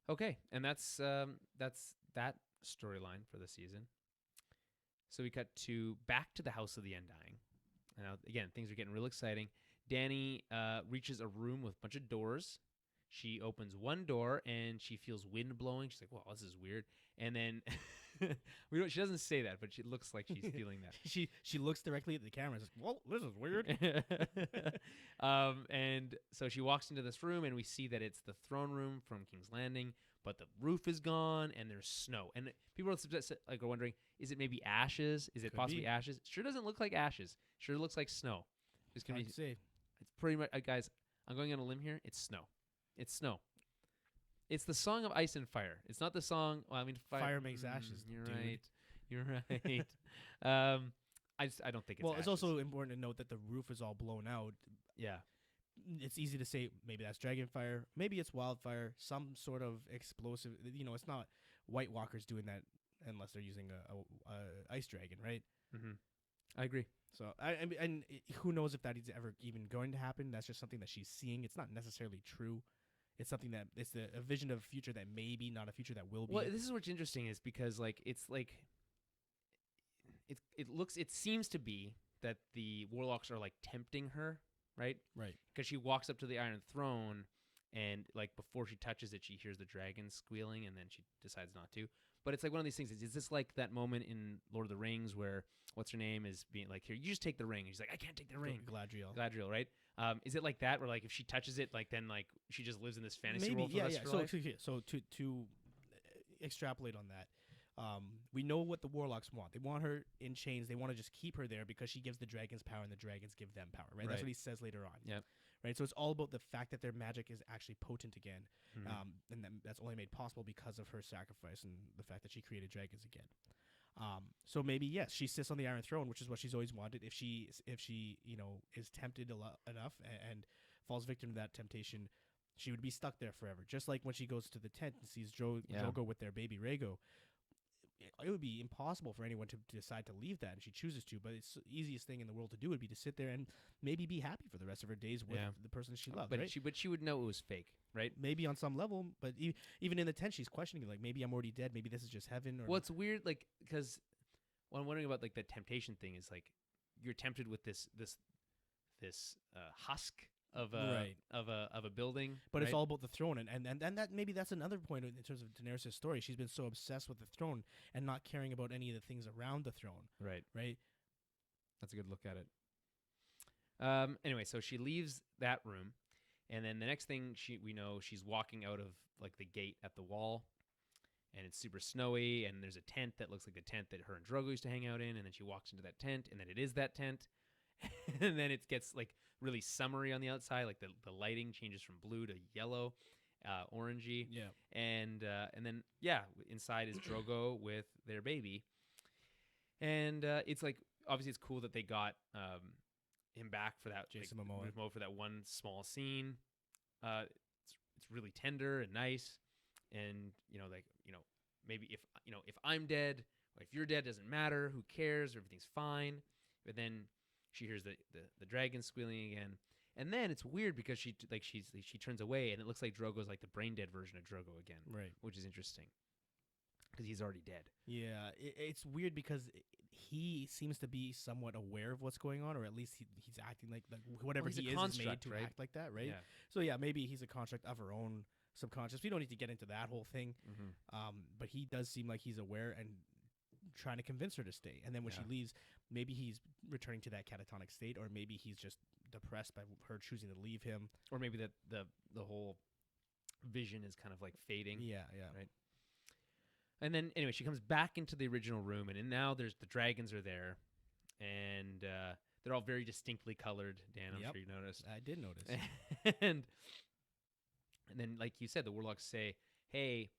[SPEAKER 2] Okay, and that's that storyline for the season. So we cut to back to the House of the Undying. Now again, things are getting real exciting. Dany reaches a room with a bunch of doors. She opens one door and she feels wind blowing. She's like, "Well, this is weird." And then she doesn't say that, but it looks like she's feeling that.
[SPEAKER 1] She looks directly at the camera and says, "Well, this is weird."
[SPEAKER 2] And so she walks into this room, and we see that it's the throne room from King's Landing, but the roof is gone, and there's snow. And people are wondering, is it maybe ashes? Is it
[SPEAKER 1] Could
[SPEAKER 2] possibly
[SPEAKER 1] be.
[SPEAKER 2] ashes? Sure doesn't look like ashes. Sure looks like snow. It's gonna
[SPEAKER 1] Hard
[SPEAKER 2] be.
[SPEAKER 1] to say.
[SPEAKER 2] It's pretty much, guys. I'm going on a limb here. It's snow. It's snow. It's the song of Ice and Fire. It's not the song. Well, I mean,
[SPEAKER 1] Fire makes ashes.
[SPEAKER 2] You're
[SPEAKER 1] dude.
[SPEAKER 2] right. You're right. I don't think it's.
[SPEAKER 1] Well,
[SPEAKER 2] ashes.
[SPEAKER 1] it's also important to note that the roof is all blown out.
[SPEAKER 2] yeah.
[SPEAKER 1] It's easy to say maybe that's dragon fire, maybe it's wildfire, some sort of explosive. It's not White Walkers doing that unless they're using a ice dragon, right?
[SPEAKER 2] Mm-hmm. I agree.
[SPEAKER 1] So who knows if that is ever even going to happen? That's just something that she's seeing. It's not necessarily true. It's something that it's a vision of a future that may be, not a future that will be.
[SPEAKER 2] Well, this is what's interesting is because it seems to be that the warlocks are like tempting her, right?
[SPEAKER 1] Right.
[SPEAKER 2] Because she walks up to the Iron Throne, and like before she touches it, she hears the dragon squealing, and then she decides not to. But it's like one of these things. Is this like that moment in Lord of the Rings where what's her name is being like, "Here, you just take the ring," and she's like, "I can't take the ring." Galadriel, right? Is it like that, where like if she touches it, like then like she just lives in this fantasy world for the rest of her life?
[SPEAKER 1] So to extrapolate on that, we know what the warlocks want. They want her in chains. They want to just keep her there because she gives the dragons power, and the dragons give them power. Right. That's
[SPEAKER 2] Right.
[SPEAKER 1] what he says later on.
[SPEAKER 2] Yep.
[SPEAKER 1] Right. So it's all about the fact that their magic is actually potent again,
[SPEAKER 2] Mhm.
[SPEAKER 1] and that's only made possible because of her sacrifice and the fact that she created dragons again. So maybe yes, she sits on the Iron Throne, which is what she's always wanted. If she is tempted enough and falls victim to that temptation, she would be stuck there forever. Just like when she goes to the tent and sees
[SPEAKER 2] Yeah.
[SPEAKER 1] Drogo with their baby Rhaego, it would be impossible for anyone to decide to leave that, and she chooses to. But it's the easiest thing in the world to do would be to sit there and maybe be happy for the rest of her days with
[SPEAKER 2] Yeah.
[SPEAKER 1] the person she loves.
[SPEAKER 2] But
[SPEAKER 1] right?
[SPEAKER 2] she would know it was fake, right?
[SPEAKER 1] Maybe on some level, but even in the tent, she's questioning, like, maybe I'm already dead. Maybe this is just heaven. Or
[SPEAKER 2] Well, it's weird, like, because what I'm wondering about, like, the temptation thing is, like, you're tempted with this husk of a
[SPEAKER 1] Right.
[SPEAKER 2] of a building,
[SPEAKER 1] But
[SPEAKER 2] right?
[SPEAKER 1] it's all about the throne, and that maybe that's another point in terms of Daenerys' story. She's been so obsessed with the throne and not caring about any of the things around the throne,
[SPEAKER 2] right.
[SPEAKER 1] right?
[SPEAKER 2] That's a good look at it. Anyway, so she leaves that room, and then the next thing we know, she's walking out of like the gate at the wall, and it's super snowy, and there's a tent that looks like the tent that her and Drogo used to hang out in, and then she walks into that tent, and then it is that tent, and then it gets like really summery on the outside, like the lighting changes from blue to yellow, orangey,
[SPEAKER 1] Yeah.
[SPEAKER 2] and then inside is Drogo with their baby, and it's like obviously it's cool that they got him back for that
[SPEAKER 1] Jason
[SPEAKER 2] like,
[SPEAKER 1] Momoa
[SPEAKER 2] for that one small scene. It's really tender and nice, and maybe if I'm dead or if you're dead, doesn't matter, who cares, everything's fine. But then she hears the dragon squealing again, and then it's weird because she turns away, and it looks like Drogo's like the brain dead version of Drogo again,
[SPEAKER 1] Right.
[SPEAKER 2] which is interesting because he's already dead.
[SPEAKER 1] Yeah, it's weird because he seems to be somewhat aware of what's going on, or at least he's acting like whatever
[SPEAKER 2] he's a
[SPEAKER 1] he is made
[SPEAKER 2] construct,
[SPEAKER 1] to
[SPEAKER 2] right?
[SPEAKER 1] act like that, right?
[SPEAKER 2] Yeah.
[SPEAKER 1] So yeah, maybe he's a construct of her own subconscious. We don't need to get into that whole thing,
[SPEAKER 2] Mm-hmm.
[SPEAKER 1] but he does seem like he's aware and trying to convince her to stay. And then when she
[SPEAKER 2] Yeah.
[SPEAKER 1] leaves, maybe he's returning to that catatonic state, or maybe he's just depressed by her choosing to leave him.
[SPEAKER 2] Or maybe that the whole vision is kind of like fading.
[SPEAKER 1] Yeah, yeah.
[SPEAKER 2] Right. And then anyway, she comes back into the original room, and now there's the dragons are there, and they're all very distinctly colored. Dan, I'm
[SPEAKER 1] Yep.
[SPEAKER 2] sure you noticed.
[SPEAKER 1] I did notice.
[SPEAKER 2] and then, like you said, the warlocks say, "Hey,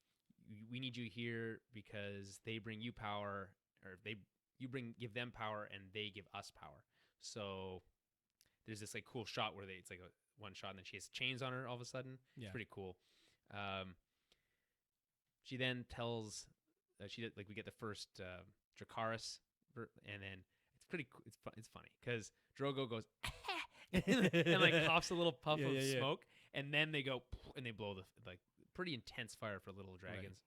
[SPEAKER 2] we need you here because they bring you power, or give them power, and they give us power." So there's this like cool shot where it's like a one shot, and then she has chains on her all of a sudden.
[SPEAKER 1] Yeah.
[SPEAKER 2] It's pretty cool. She then tells, we get the first Dracarys, and then it's pretty. It's funny because Drogo goes and like coughs a little puff of smoke, and then they go and they blow the pretty intense fire for little dragons,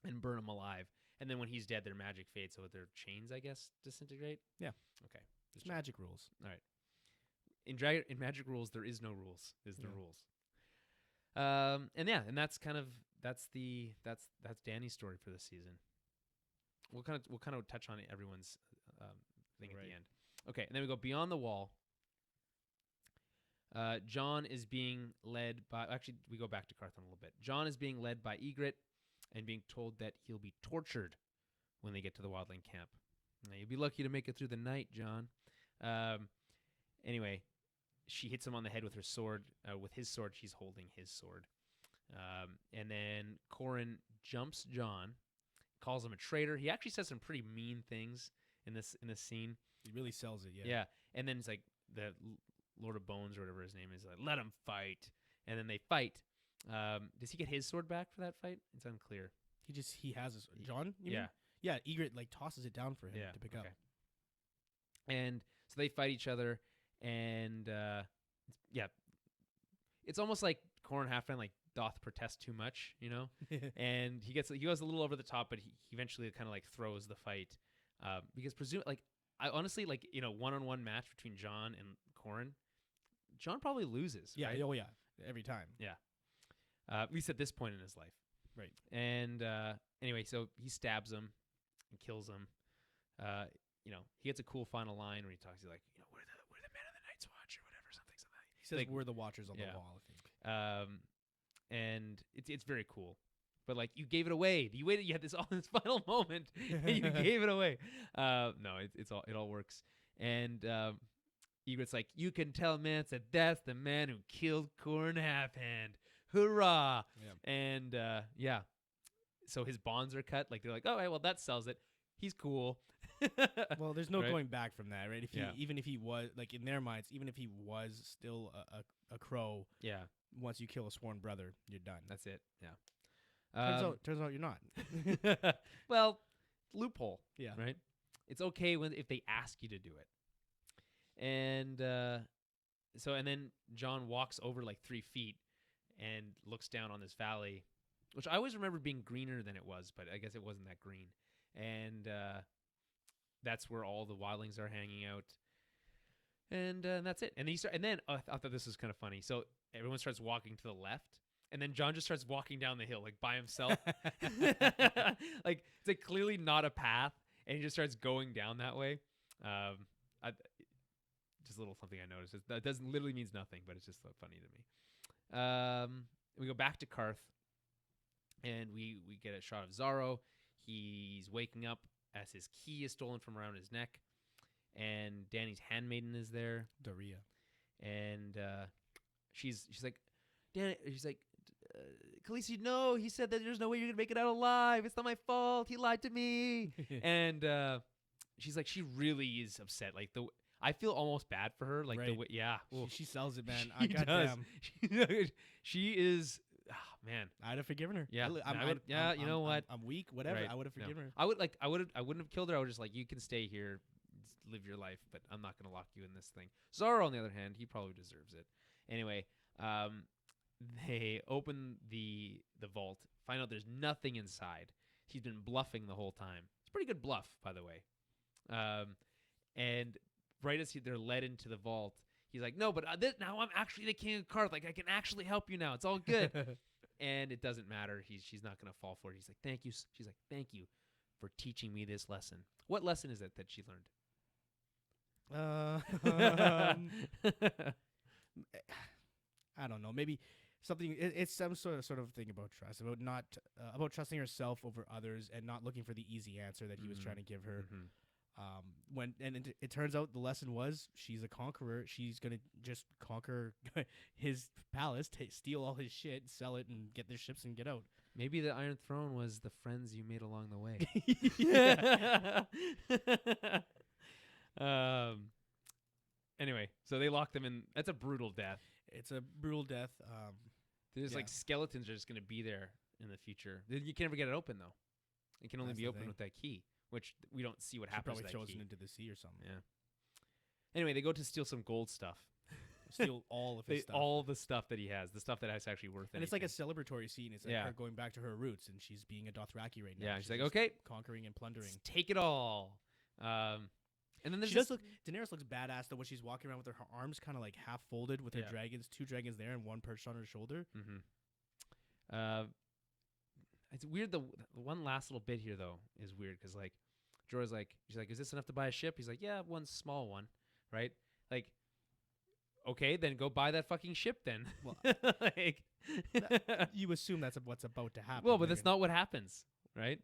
[SPEAKER 2] and burn them alive. And then when he's dead, their magic fades, so their chains, I guess, disintegrate.
[SPEAKER 1] Yeah.
[SPEAKER 2] Okay.
[SPEAKER 1] It's magic rules.
[SPEAKER 2] All right. In magic rules, there is no rules. Is the rules. And that's kind of that's Dany's story for this season. We'll kind of touch on everyone's thing at the end. Okay, and then we go beyond the wall. Jon is being led by. Actually, we go back to Carthon a little bit. Jon is being led by Ygritte, and being told that he'll be tortured when they get to the wildling camp. Now, you'll be lucky to make it through the night, Jon. Anyway, she hits him on the head with her sword. With his sword, she's holding his sword. And then Corran jumps Jon, calls him a traitor. He actually says some pretty mean things in this scene.
[SPEAKER 1] He really sells it, yeah.
[SPEAKER 2] Yeah, and then it's like the Lord of Bones or whatever his name is, like, let him fight. And then they fight. Does he get his sword back for that fight? It's unclear.
[SPEAKER 1] He has his Jon?
[SPEAKER 2] Yeah.
[SPEAKER 1] Yeah, Ygritte like tosses it down for him to pick up.
[SPEAKER 2] And so they fight each other, and it's almost like Corran Halfdan like doth protest too much, you know. And he goes a little over the top, but he eventually kind of like throws the fight because I honestly like one-on-one match between Jon and Corran, Jon probably loses.
[SPEAKER 1] Yeah.
[SPEAKER 2] Right?
[SPEAKER 1] Oh yeah. Every time.
[SPEAKER 2] Yeah. At least at this point in his life.
[SPEAKER 1] Right.
[SPEAKER 2] And anyway, so he stabs him and kills him. He gets a cool final line where he talks. He's like, we're the men of the Night's Watch or whatever, something like that.
[SPEAKER 1] He says
[SPEAKER 2] like,
[SPEAKER 1] we're the Watchers on the wall, I think.
[SPEAKER 2] And it's very cool. But like, you gave it away. You waited. You had this final moment, and you gave it away. No, it all works. And Ygritte's like, you can tell Mance that that's the man who killed Corran Halfhand. Hurrah! Yeah. And so his bonds are cut. Like they're like, oh, right, well that sells it. He's cool.
[SPEAKER 1] Well, there's no going back from that, right? Even if he was like in their minds, even if he was still a crow, once you kill a sworn brother, you're done.
[SPEAKER 2] That's it. Yeah.
[SPEAKER 1] Turns out you're not.
[SPEAKER 2] Well, loophole.
[SPEAKER 1] Yeah.
[SPEAKER 2] Right. It's okay if they ask you to do it. And and then Jon walks over like 3 feet and looks down on this valley, which I always remember being greener than it was, but I guess it wasn't that green. And that's where all the wildlings are hanging out. And that's it. And I thought this was kind of funny. So everyone starts walking to the left, and then Jon just starts walking down the hill like by himself. Like it's like clearly not a path, and he just starts going down that way. Just a little something I noticed. That doesn't literally means nothing, but it's just so funny to me. We go back to Karth, and we get a shot of Zaro. He's waking up as his key is stolen from around his neck, and Dany's handmaiden is there,
[SPEAKER 1] Daria,
[SPEAKER 2] and she's like, Khaleesi, no, he said that there's no way you're gonna make it out alive. It's not my fault. He lied to me. And she's like, she really is upset. Like I feel almost bad for her. Like the way, yeah,
[SPEAKER 1] she sells it, man.
[SPEAKER 2] She does. She is. Oh, man,
[SPEAKER 1] I'd have forgiven her.
[SPEAKER 2] Yeah, you know what?
[SPEAKER 1] I'm weak. Whatever.
[SPEAKER 2] Right.
[SPEAKER 1] I would have forgiven her.
[SPEAKER 2] I wouldn't have killed her. I would just like, you can stay here, live your life, but I'm not gonna lock you in this thing. Zara, on the other hand, he probably deserves it. Anyway, they open the vault, find out there's nothing inside. He's been bluffing the whole time. It's a pretty good bluff, by the way. And right as they're led into the vault, he's like, no, but now I'm actually the king of Karth. Like, I can actually help you now. It's all good. And it doesn't matter. She's not going to fall for it. He's like, thank you. She's like, thank you for teaching me this lesson. What lesson is it that she learned?
[SPEAKER 1] I don't know. Maybe something. It's some sort of thing about trust, about not about trusting herself over others, and not looking for the easy answer that he was trying to give her.
[SPEAKER 2] Mm-hmm.
[SPEAKER 1] It turns out the lesson was she's a conqueror. She's gonna just conquer his palace, steal all his shit, sell it, and get their ships and get out.
[SPEAKER 2] Maybe the Iron Throne was the friends you made along the way. Anyway, so they lock them in. That's a brutal death.
[SPEAKER 1] It's a brutal death.
[SPEAKER 2] There's like skeletons are just gonna be there in the future. You can never get it open though. It can only be opened with that key, which we don't see what happens.
[SPEAKER 1] Probably
[SPEAKER 2] to that
[SPEAKER 1] throws
[SPEAKER 2] key.
[SPEAKER 1] it into the sea or something.
[SPEAKER 2] Yeah. Anyway, they go to steal some gold stuff.
[SPEAKER 1] steal all of his stuff.
[SPEAKER 2] All the stuff that he has, the stuff that is actually worth it.
[SPEAKER 1] And it's like a celebratory scene. It's like
[SPEAKER 2] Yeah.
[SPEAKER 1] her going back to her roots, and she's being a Dothraki right now.
[SPEAKER 2] Yeah, she's like,
[SPEAKER 1] just
[SPEAKER 2] okay,
[SPEAKER 1] conquering and plundering.
[SPEAKER 2] take it all. And then there's
[SPEAKER 1] She does look. Daenerys looks badass though when she's walking around with her arms kind of like half folded with her
[SPEAKER 2] Yeah.
[SPEAKER 1] dragons, 2 dragons there and 1 perched on her shoulder.
[SPEAKER 2] It's weird. The one last little bit here though is weird because like Jorah's like, she's like, is this enough to buy a ship? He's like, yeah, one small one, right? Like, okay, then go buy that fucking ship then.
[SPEAKER 1] Well,
[SPEAKER 2] like,
[SPEAKER 1] you assume that's what's about to happen.
[SPEAKER 2] well, but that's not what happens, right?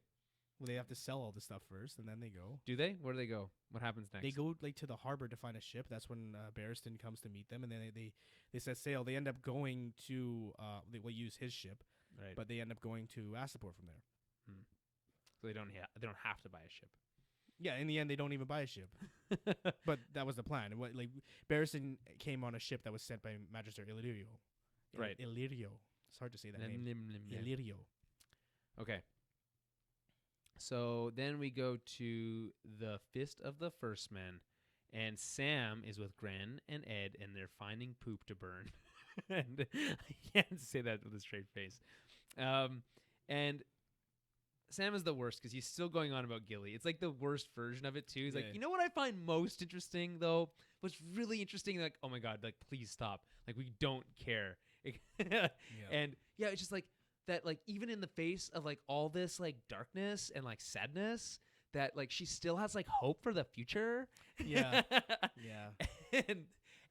[SPEAKER 1] Well, they have to sell all the stuff first, and then they go.
[SPEAKER 2] Do they? Where do they go? What happens next?
[SPEAKER 1] They go like to the harbor to find a ship. That's when Barristan comes to meet them, and then they set sail. They end up going to they will use his ship,
[SPEAKER 2] right?
[SPEAKER 1] but they end up going to Astapor from there.
[SPEAKER 2] So they don't have to buy a ship.
[SPEAKER 1] Yeah, in the end, they don't even buy a ship. But that was the plan. What like Barristan came on a ship that was sent by Magister Illyrio.
[SPEAKER 2] Right.
[SPEAKER 1] Illyrio. It's hard to say that name. Illyrio.
[SPEAKER 2] Okay. So then we go to the Fist of the First Men, and Sam is with Gren and Ed, and they're finding poop to burn. And I can't say that with a straight face. And Sam is the worst because he's still going on about Gilly. It's like the worst version of it too. He's like, you know what I find most interesting though? What's really interesting? Like, oh my god, like please stop. Like we don't care. And yeah, it's just like that. Like even in the face of like all this like darkness and like sadness, that like she still has like hope for the future.
[SPEAKER 1] Yeah, yeah.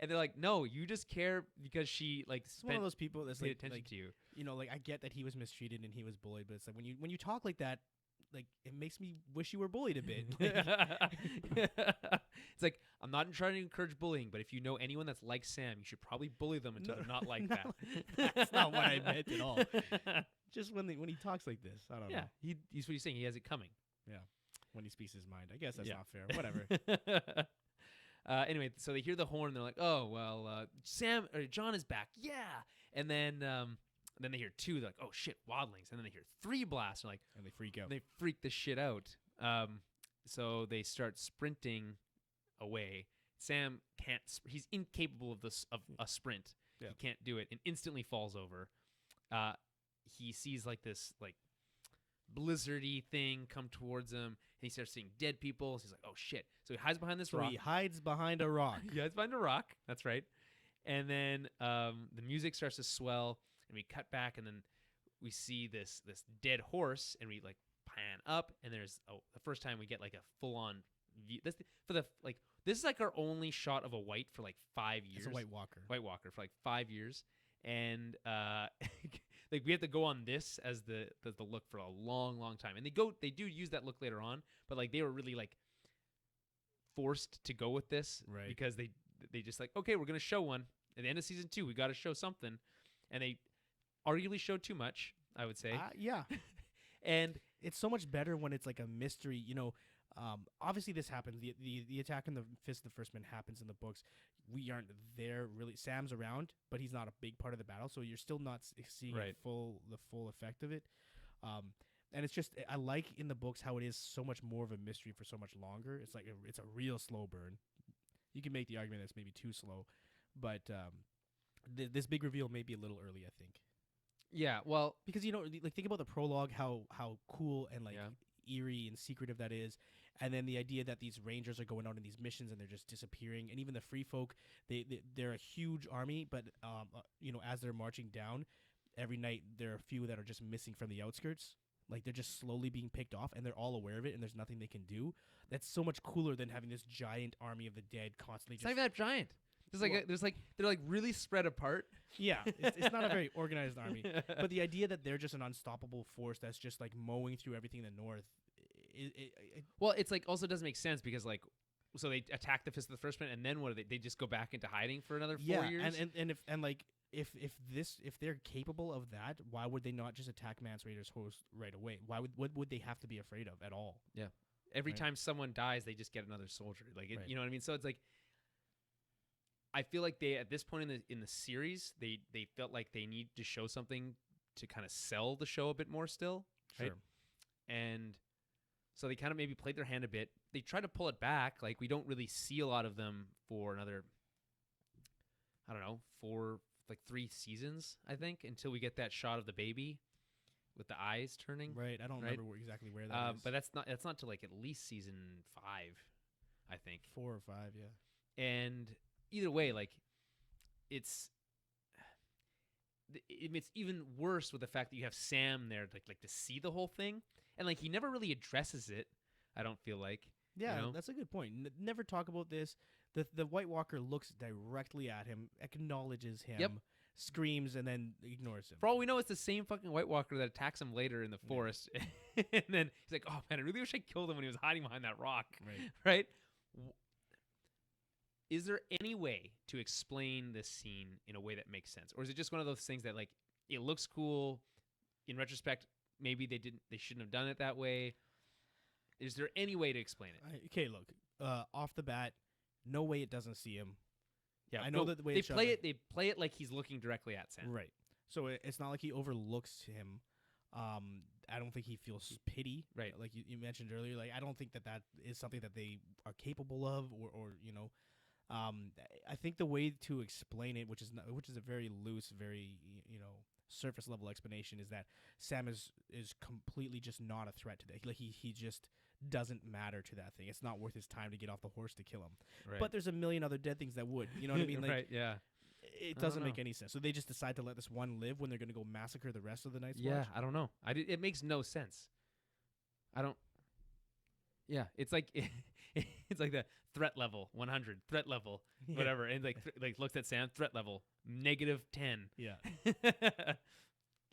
[SPEAKER 2] And they're like, no, you just care because she like
[SPEAKER 1] It's one of those people that's
[SPEAKER 2] paid
[SPEAKER 1] like,
[SPEAKER 2] attention to you.
[SPEAKER 1] You know, like I get that he was mistreated and he was bullied, but it's like when you talk like that, like it makes me wish you were bullied a bit.
[SPEAKER 2] It's like I'm not trying to encourage bullying, but if you know anyone that's like Sam, you should probably bully them until they're not like that.
[SPEAKER 1] That's not what I meant at all. Just when he talks like this, I don't know.
[SPEAKER 2] Yeah, he's what he's saying. He has it coming.
[SPEAKER 1] Yeah, when he speaks his mind. I guess that's
[SPEAKER 2] Yeah.
[SPEAKER 1] not fair. Whatever.
[SPEAKER 2] Anyway, so they hear the horn. And they're like, "Oh well, John is back." Yeah, and then they hear 2. They're like, "Oh shit, wildlings!" And then they hear 3 blasts. They're like,
[SPEAKER 1] And they freak out.
[SPEAKER 2] they freak the shit out. So they start sprinting away. Sam can't. He's incapable of this of a sprint.
[SPEAKER 1] Yeah.
[SPEAKER 2] He can't do it, and instantly falls over. He sees like this like blizzardy thing come towards him, and he starts seeing dead people. So he's like, "Oh shit!" So he hides behind this rock.
[SPEAKER 1] He hides behind a rock.
[SPEAKER 2] He hides behind a rock. That's right. And then the music starts to swell, and we cut back, and then we see this dead horse, and we like pan up, and there's the first time we get like a full on view. This is like our only shot of a white for like 5 years.
[SPEAKER 1] It's a White Walker.
[SPEAKER 2] White Walker for like 5 years, and like we have to go on this as the look for a long time. And they do use that look later on, but like they were really like forced to go with this,
[SPEAKER 1] Right.
[SPEAKER 2] Because they just like, okay, we're gonna show one at the end of season 2. We got to show something, and they arguably showed too much, I would say.
[SPEAKER 1] Yeah.
[SPEAKER 2] And
[SPEAKER 1] It's so much better when it's like a mystery, you know. Obviously this happens. The attack on the Fist of the First Man happens in the books. We aren't there really. Sam's around, but he's not a big part of the battle, so you're still not seeing
[SPEAKER 2] Right.
[SPEAKER 1] the full effect of it. And it's just I like in the books how it is so much more of a mystery for so much longer. It's like it's a real slow burn. You can make the argument that's maybe too slow, but this big reveal may be a little early, I think.
[SPEAKER 2] yeah, well,
[SPEAKER 1] Because you know, like think about the prologue, how cool and like eerie and secretive that is, and then the idea that these rangers are going out on these missions and they're just disappearing, and even the free folk, they're a huge army, but you know, as they're marching down, every night there are a few that are just missing from the outskirts. Like they're just slowly being picked off, and they're all aware of it, and there's nothing they can do. That's so much cooler than having this giant army of the dead constantly.
[SPEAKER 2] it's not even that giant. They're like really spread apart.
[SPEAKER 1] Yeah, it's not a very organized army. But the idea that they're just an unstoppable force that's just like mowing through everything in the north.
[SPEAKER 2] Well, it's like also doesn't make sense because like, so they attack the Fist of the First Man, and then what do they just go back into hiding for another 4 years?
[SPEAKER 1] If they're capable of that, why would they not just attack Mance Rayder's host right away? What would they have to be afraid of at all?
[SPEAKER 2] Yeah. Every
[SPEAKER 1] Right.
[SPEAKER 2] time someone dies, they just get another soldier. Like
[SPEAKER 1] Right.
[SPEAKER 2] you know what I mean? So it's like I feel like they at this point in the series, they felt like they need to show something to kind of sell the show a bit more still. Right?
[SPEAKER 1] Sure.
[SPEAKER 2] And so they kind of maybe played their hand a bit. They try to pull it back. Like we don't really see a lot of them for another I don't know, 3 seasons, I think, until we get that shot of the baby with the eyes turning.
[SPEAKER 1] Right. I don't
[SPEAKER 2] Right?
[SPEAKER 1] remember exactly where that is.
[SPEAKER 2] But that's not till like at least season 5, I think.
[SPEAKER 1] 4 or 5, yeah.
[SPEAKER 2] And either way, like it's even worse with the fact that you have Sam there, like to see the whole thing, and like he never really addresses it. I don't feel like.
[SPEAKER 1] Yeah,
[SPEAKER 2] You know?
[SPEAKER 1] that's a good point. Never talk about this. The White Walker looks directly at him, acknowledges him,
[SPEAKER 2] Yep.
[SPEAKER 1] screams, and then ignores him.
[SPEAKER 2] For all we know, it's the same fucking White Walker that attacks him later in the forest, and then he's like, "Oh man, I really wish I killed him when he was hiding behind that rock."
[SPEAKER 1] Right.
[SPEAKER 2] Right? Is there any way to explain this scene in a way that makes sense, or is it just one of those things that like it looks cool in retrospect? Maybe they shouldn't have done it that way. Is there any way to explain it?
[SPEAKER 1] Okay, look. Off the bat, no way it doesn't see him.
[SPEAKER 2] Yeah,
[SPEAKER 1] I know that the way
[SPEAKER 2] they
[SPEAKER 1] it's shot,
[SPEAKER 2] play
[SPEAKER 1] like-
[SPEAKER 2] it. They play it like he's looking directly at Sam.
[SPEAKER 1] Right. So it's not like he overlooks him. I don't think he feels pity.
[SPEAKER 2] Right.
[SPEAKER 1] Like you mentioned earlier. Like I don't think that is something that they are capable of, or you know. I think the way to explain it, which is a very loose, very surface level explanation, is that Sam is completely just not a threat to that. Like he just doesn't matter to that thing. It's not worth his time to get off the horse to kill him.
[SPEAKER 2] Right.
[SPEAKER 1] But there's a million other dead things that would. You know what I mean? Like,
[SPEAKER 2] right. Yeah.
[SPEAKER 1] It
[SPEAKER 2] I
[SPEAKER 1] doesn't
[SPEAKER 2] don't
[SPEAKER 1] make any sense. So they just decide to let this one live when they're going to go massacre the rest of the Night's
[SPEAKER 2] Yeah.
[SPEAKER 1] Watch.
[SPEAKER 2] I don't know. It makes no sense. I don't. Yeah. It's like it's like the threat level 100, threat level
[SPEAKER 1] Yeah.
[SPEAKER 2] whatever, and like looks at Sam, threat level -10.
[SPEAKER 1] Yeah.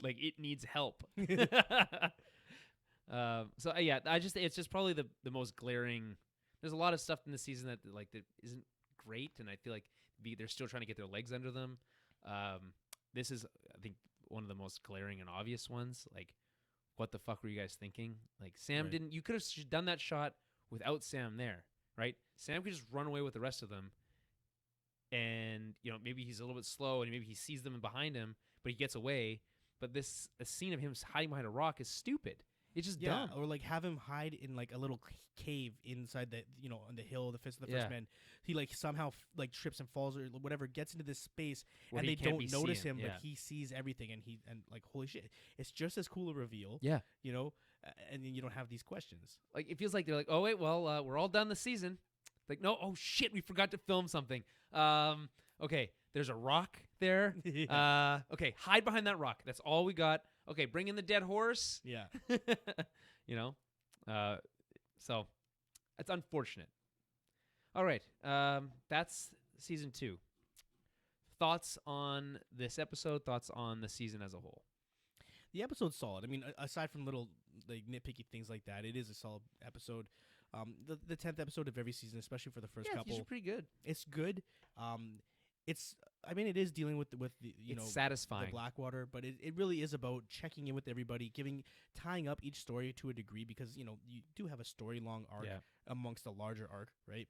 [SPEAKER 2] Like it needs help. So yeah, it's just probably the most glaring. There's a lot of stuff in the season that isn't great, and I feel like they're still trying to get their legs under them. This is, I think, one of the most glaring and obvious ones. Like, what the fuck were you guys thinking? Like, Sam
[SPEAKER 1] Right.
[SPEAKER 2] didn't. You could have done that shot without Sam there, right? Sam could just run away with the rest of them, and maybe he's a little bit slow, and maybe he sees them behind him, but he gets away. But a scene of him hiding behind a rock is stupid. It's just dumb.
[SPEAKER 1] Or like have him hide in like a little cave inside the on the hill, the Fist of the First
[SPEAKER 2] Yeah.
[SPEAKER 1] Man. He like somehow like trips and falls or whatever, gets into this space,
[SPEAKER 2] Where
[SPEAKER 1] and
[SPEAKER 2] he
[SPEAKER 1] they
[SPEAKER 2] can't
[SPEAKER 1] don't
[SPEAKER 2] be
[SPEAKER 1] notice
[SPEAKER 2] seen.
[SPEAKER 1] him,
[SPEAKER 2] Yeah.
[SPEAKER 1] but he sees everything, and like holy shit, it's just as cool a reveal.
[SPEAKER 2] Yeah.
[SPEAKER 1] And then you don't have these questions.
[SPEAKER 2] Like it feels like they're like, oh wait, well we're all done the season. Like no, oh shit, we forgot to film something. Okay, there's a rock there.
[SPEAKER 1] Yeah.
[SPEAKER 2] Okay, hide behind that rock. That's all we got. Okay, bring in the dead horse.
[SPEAKER 1] Yeah.
[SPEAKER 2] So it's unfortunate. All right, that's season 2. Thoughts on this episode? Thoughts on the season as a whole?
[SPEAKER 1] The episode's solid. I mean, aside from little like nitpicky things like that, it is a solid episode. The 10th episode of every season, especially for the first
[SPEAKER 2] These
[SPEAKER 1] couple,
[SPEAKER 2] are pretty good.
[SPEAKER 1] it's good. It is dealing with the
[SPEAKER 2] It's satisfying.
[SPEAKER 1] the Blackwater, but it really is about checking in with everybody, tying up each story to a degree, because you do have a story long arc
[SPEAKER 2] Yeah.
[SPEAKER 1] amongst a larger arc, right?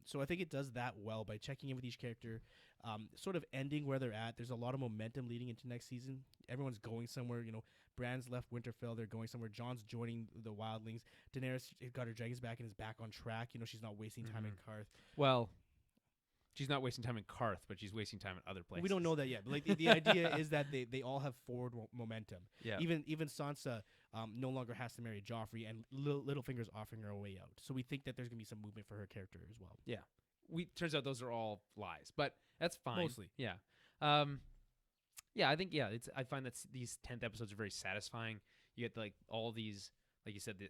[SPEAKER 1] So I think it does that well by checking in with each character, sort of ending where they're at. There's a lot of momentum leading into next season. Everyone's going somewhere. Bran's left Winterfell. They're going somewhere. John's joining the Wildlings. Daenerys got her dragons back and is back on track. She's not wasting time in Karth.
[SPEAKER 2] Well, she's not wasting time in Karth, but she's wasting time in other places.
[SPEAKER 1] We don't know that yet, but like the idea is that they all have forward momentum.
[SPEAKER 2] Yeah.
[SPEAKER 1] Even Sansa no longer has to marry Joffrey, and Littlefinger's offering her a way out. So we think that there's gonna be some movement for her character as well.
[SPEAKER 2] Turns out those are all lies, but that's fine.
[SPEAKER 1] Mostly.
[SPEAKER 2] Yeah. I think I find that these 10th episodes are very satisfying. You get like all these, like you said, the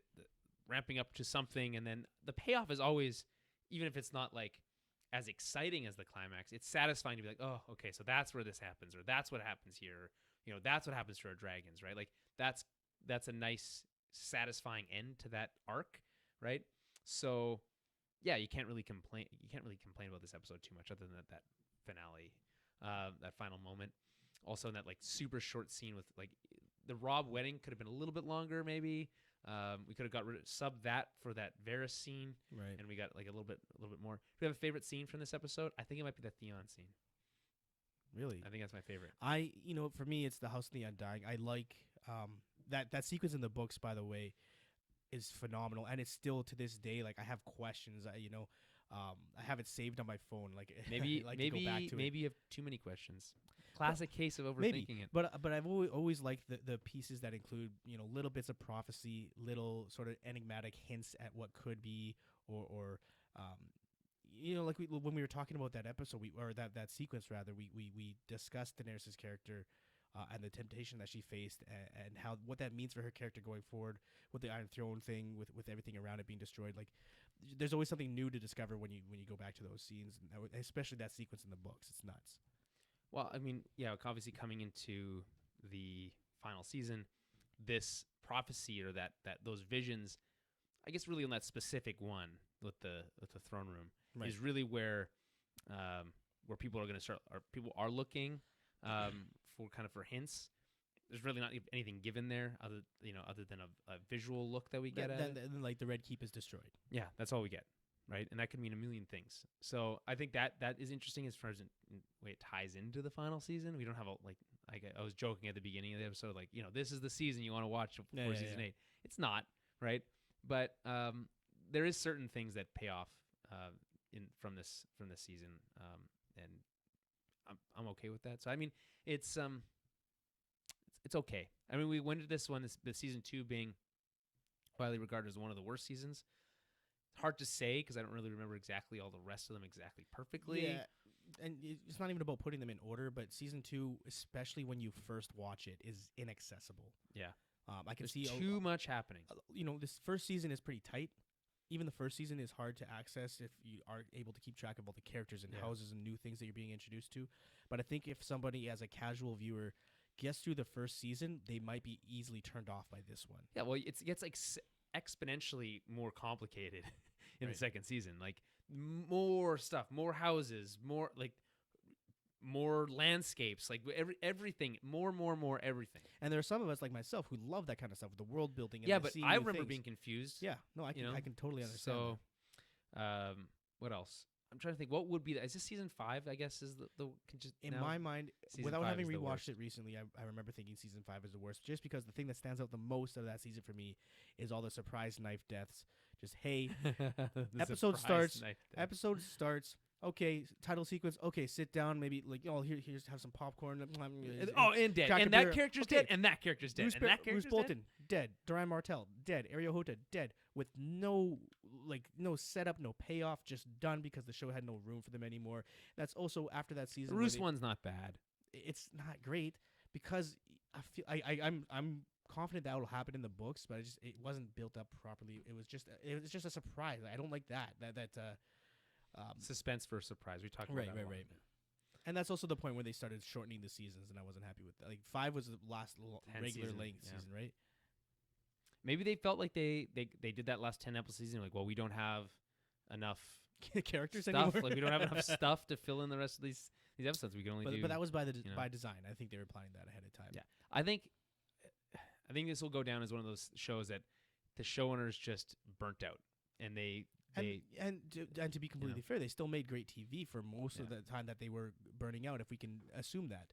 [SPEAKER 2] ramping up to something, and then the payoff is always, even if it's not like as exciting as the climax, it's satisfying to be like, oh, okay, so that's where this happens, or that's what happens here, that's what happens to our dragons, right? Like that's a nice, satisfying end to that arc, right? So, yeah, you can't really complain. You can't really complain about this episode too much, other than that finale, that final moment. Also, in that like super short scene with like the Robb wedding could have been a little bit longer, maybe. We could have got rid of that for that Varys scene,
[SPEAKER 1] Right.
[SPEAKER 2] and we got like a little bit more. Do we have a favorite scene from this episode? I think it might be the Theon scene.
[SPEAKER 1] Really?
[SPEAKER 2] I think that's my favorite.
[SPEAKER 1] For me, it's the House of the Undying. I like that sequence in the books, by the way, is phenomenal, and it's still to this day, like, I have questions. I have it saved on my phone. Like
[SPEAKER 2] Maybe
[SPEAKER 1] I like to go back to
[SPEAKER 2] maybe you have too many questions. Classic case of overthinking
[SPEAKER 1] maybe.
[SPEAKER 2] it.
[SPEAKER 1] But I've always liked the pieces that include little bits of prophecy, little sort of enigmatic hints at what could be, or like when we were talking about that episode, that sequence rather, we discussed Daenerys' character. And the temptation that she faced, and what that means for her character going forward with the Iron Throne thing, with everything around it being destroyed. Like, there's always something new to discover when you go back to those scenes, and especially that sequence in the books. It's nuts.
[SPEAKER 2] Well, I mean, yeah, obviously coming into the final season, this prophecy or that those visions, I guess, really on that specific one with the throne room is really where people are going to start. People are looking. For hints. There's really not anything given there other than a visual look that we get at it.
[SPEAKER 1] Then like the Red Keep is destroyed.
[SPEAKER 2] Yeah, that's all we get, right? And that could mean a million things. So I think that is interesting as far as the way it ties into the final season. We don't have I was joking at the beginning of the episode, like, this is the season you want to watch for season 8. It's not, right? But there is certain things that pay off from this season, and I'm okay with that. So I mean, it's okay. I mean, we went into this one, the season 2 being widely regarded as one of the worst seasons. It's hard to say because I don't really remember exactly all the rest of them exactly perfectly.
[SPEAKER 1] Yeah, and it's not even about putting them in order, but season 2, especially when you first watch it, is inaccessible.
[SPEAKER 2] Yeah,
[SPEAKER 1] I can
[SPEAKER 2] There's
[SPEAKER 1] see
[SPEAKER 2] too much happening.
[SPEAKER 1] This first season is pretty tight. Even the first season is hard to access if you aren't able to keep track of all the characters and houses and new things that you're being introduced to. But I think if somebody, as a casual viewer, gets through the first season, they might be easily turned off by this one.
[SPEAKER 2] Yeah, well, it gets like exponentially more complicated in the second season. Like more stuff, more houses, more landscapes, like everything, more everything.
[SPEAKER 1] And there are some of us like myself who love that kind of stuff, the world building. And
[SPEAKER 2] but I remember being confused.
[SPEAKER 1] Yeah, no, I can totally understand.
[SPEAKER 2] So, what else? I'm trying to think. What would be is this season 5? I guess is
[SPEAKER 1] in my mind, without having rewatched it recently, I remember thinking season 5 is the worst, just because the thing that stands out the most of that season for me is all the surprise knife deaths. Just episode starts. Okay, title sequence. Okay, sit down. Maybe here's have some popcorn.
[SPEAKER 2] And dead. And that character's dead. And that character's dead. And that character's
[SPEAKER 1] Bruce Bolton dead. Doran Martell dead. Aria Hota dead. With no setup, no payoff. Just done because the show had no room for them anymore. That's also after that season.
[SPEAKER 2] The Roose one's not bad.
[SPEAKER 1] It's not great because I feel I'm confident that will happen in the books, but it wasn't built up properly. It was just a surprise. I don't like that.
[SPEAKER 2] Suspense for a surprise. We talked about that. Right.
[SPEAKER 1] And that's also the point where they started shortening the seasons, and I wasn't happy with that. Like 5 was the last regular length season, right?
[SPEAKER 2] Maybe they felt like they did that last 10 episode season. Like, well, we don't have enough
[SPEAKER 1] characters
[SPEAKER 2] stuff.
[SPEAKER 1] anymore.
[SPEAKER 2] Like, we don't have enough stuff to fill in the rest of these episodes. We can only do.
[SPEAKER 1] But that was by design. I think they were planning that ahead of time.
[SPEAKER 2] Yeah, I think this will go down as one of those shows that the showrunners just burnt out, and
[SPEAKER 1] And to be completely fair, they still made great TV for most of the time that they were burning out, if we can assume that.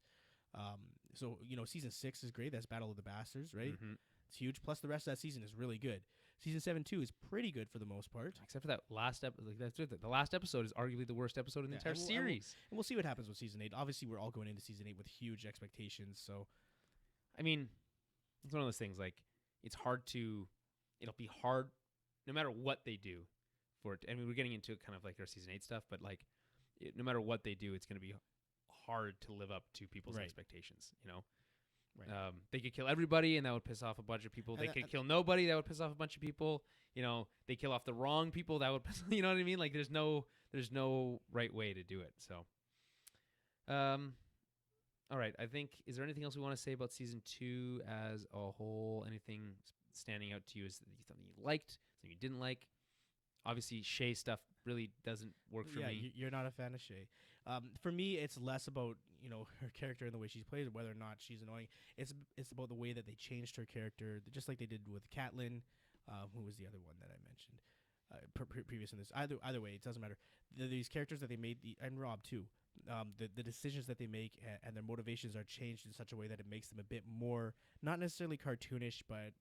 [SPEAKER 1] So season 6 is great. That's Battle of the Bastards, right?
[SPEAKER 2] Mm-hmm.
[SPEAKER 1] It's huge. Plus, the rest of that season is really good. Season 7 too is pretty good for the most part,
[SPEAKER 2] except for that last episode. The last episode is arguably the worst episode in the entire series.
[SPEAKER 1] And we'll see what happens with season 8. Obviously, we're all going into season 8 with huge expectations. So,
[SPEAKER 2] I mean, it's one of those things. Like, it'll be hard, no matter what they do. For it, I mean, we're getting into kind of like our season 8 stuff, but like, no matter what they do, it's going to be hard to live up to people's expectations. Right. They could kill everybody, and that would piss off a bunch of people. They could kill nobody, that would piss off a bunch of people. They kill off the wrong people, that would piss. You know what I mean? Like, there's no right way to do it. So, all right. I think, is there anything else we want to say about season 2 as a whole? Anything standing out to you as something you liked, something you didn't like? Obviously, Shay stuff really doesn't work for me.
[SPEAKER 1] You're not a fan of Shay. For me, it's less about her character and the way she plays, or whether or not she's annoying. It's about the way that they changed her character, just like they did with Catelyn, who was the other one that I mentioned previous in this. Either way, it doesn't matter. These characters that they made, and Rob too. The decisions that they make and their motivations are changed in such a way that it makes them a bit more, not necessarily cartoonish, but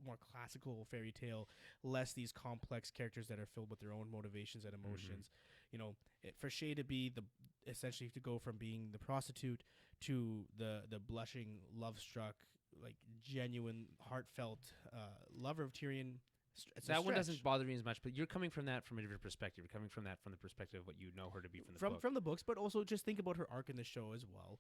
[SPEAKER 1] more classical fairy tale, less these complex characters that are filled with their own motivations and emotions. You know, for Shay to be essentially to go from being the prostitute to the blushing, love-struck, like genuine, heartfelt lover of Tyrion.
[SPEAKER 2] That one doesn't bother me as much, but you're coming from that from a different perspective. You're coming from that from the perspective of what you know her to be from the book.
[SPEAKER 1] From the books, but also just think about her arc in the show as well.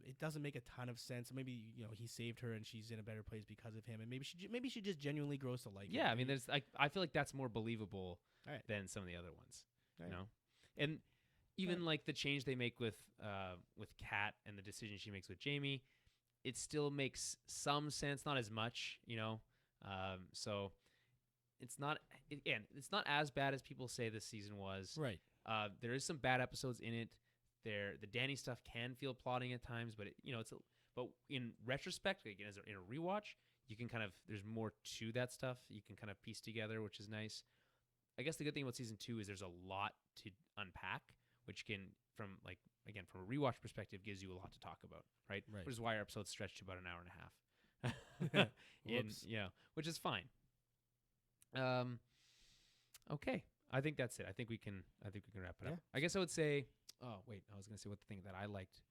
[SPEAKER 1] It doesn't make a ton of sense. Maybe he saved her and she's in a better place because of him, and maybe she just genuinely grows to like him.
[SPEAKER 2] Yeah, I mean, I feel like that's more believable than some of the other ones. You know, and even like the change they make with Kat and the decision she makes with Jaime, it still makes some sense, not as much, so. It's not as bad as people say this season was.
[SPEAKER 1] Right.
[SPEAKER 2] There is some bad episodes in it. The Dany stuff can feel plotting at times, but but in retrospect, again, in a rewatch, you can there's more to that stuff. You can kind of piece together, which is nice. I guess the good thing about season 2 is there's a lot to unpack, which can from a rewatch perspective gives you a lot to talk about, right? Which is why our episodes stretch to about an hour and a half. Which is fine. Okay. I think that's it. I think we can wrap it up. I guess I would say, I was going to say what the thing that I liked.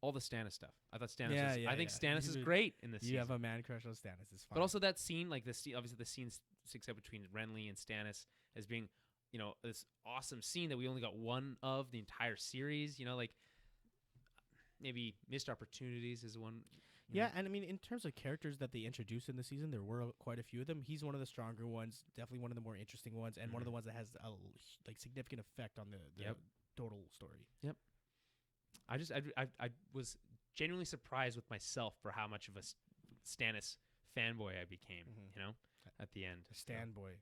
[SPEAKER 2] All the Stannis stuff. I thought Stannis I think Stannis is great in this season.
[SPEAKER 1] You have a man crush on Stannis. It's fine.
[SPEAKER 2] But also that scene, obviously the scene sticks out between Renly and Stannis as being, this awesome scene that we only got one of the entire series, maybe missed opportunities is one.
[SPEAKER 1] Yeah, and I mean, in terms of characters that they introduced in the season, there were quite a few of them. He's one of the stronger ones, definitely one of the more interesting ones, and one of the ones that has a significant effect on the total story. Yep.
[SPEAKER 2] I was genuinely surprised with myself for how much of a Stannis fanboy I became. At the end,
[SPEAKER 1] a Stan boy.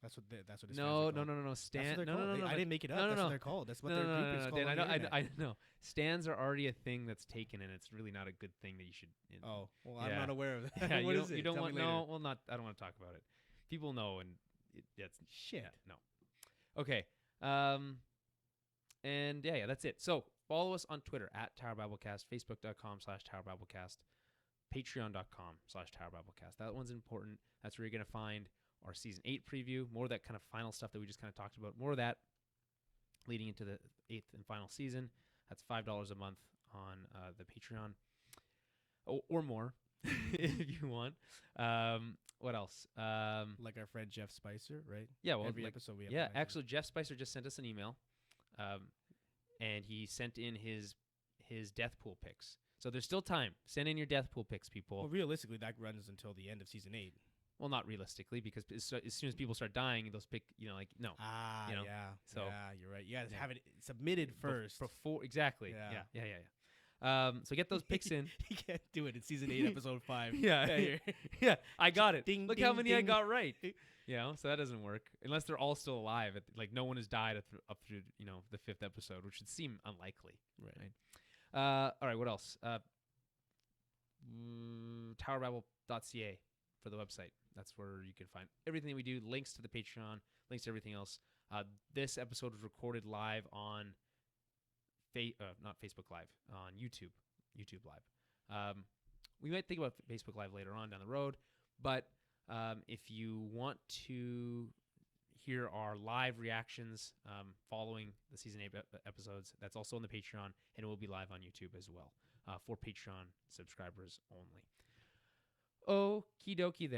[SPEAKER 1] That's what his
[SPEAKER 2] no.
[SPEAKER 1] Stan.
[SPEAKER 2] No.
[SPEAKER 1] I didn't make it up. That's what they're called. That's what their group is called.
[SPEAKER 2] I know. Stans are already a thing that's taken, and it's really not a good thing that you should.
[SPEAKER 1] I'm not aware of that.
[SPEAKER 2] Yeah,
[SPEAKER 1] what is it?
[SPEAKER 2] You don't
[SPEAKER 1] Tell
[SPEAKER 2] want
[SPEAKER 1] me later.
[SPEAKER 2] no. Well, not. I don't want to talk about it. People know, and that's
[SPEAKER 1] shit.
[SPEAKER 2] Yeah, no. Okay. And that's it. So follow us on Twitter at TowerBabbleCast, Facebook.com/TowerBabbleCast, Patreon.com/TowerBabbleCast. That one's important. That's where you're gonna find our season 8 preview, more of that kind of final stuff that we just kind of talked about, more of that leading into the 8th and final season. That's $5 a month on the Patreon, or more if you want. What else?
[SPEAKER 1] Like our friend Jeff Spicer, right?
[SPEAKER 2] Yeah, well,
[SPEAKER 1] every episode we have.
[SPEAKER 2] Yeah, actually, Jeff Spicer just sent us an email, and he sent in his death pool picks. So there's still time. Send in your death pool picks, people.
[SPEAKER 1] Well, realistically, that runs until the end of season 8.
[SPEAKER 2] Well, not realistically, because as soon as people start dying, those pick, no.
[SPEAKER 1] Yeah.
[SPEAKER 2] So
[SPEAKER 1] you're right. You gotta have it submitted first.
[SPEAKER 2] Before exactly. Yeah. So get those picks in.
[SPEAKER 1] You can't do it in season 8, episode 5.
[SPEAKER 2] Yeah. I got it.
[SPEAKER 1] Ding,
[SPEAKER 2] Look
[SPEAKER 1] ding,
[SPEAKER 2] how many
[SPEAKER 1] ding.
[SPEAKER 2] I got right. So that doesn't work unless they're all still alive. No one has died up through the 5th episode, which would seem unlikely. Right. All right. What else? TowerBabble.ca for the website. That's where you can find everything that we do, links to the Patreon, links to everything else. This episode was recorded live on not Facebook Live, on YouTube Live. We might think about Facebook Live later on down the road, but if you want to hear our live reactions following the season 8 episodes, that's also on the Patreon, and it will be live on YouTube as well for Patreon subscribers only. Okie dokie then.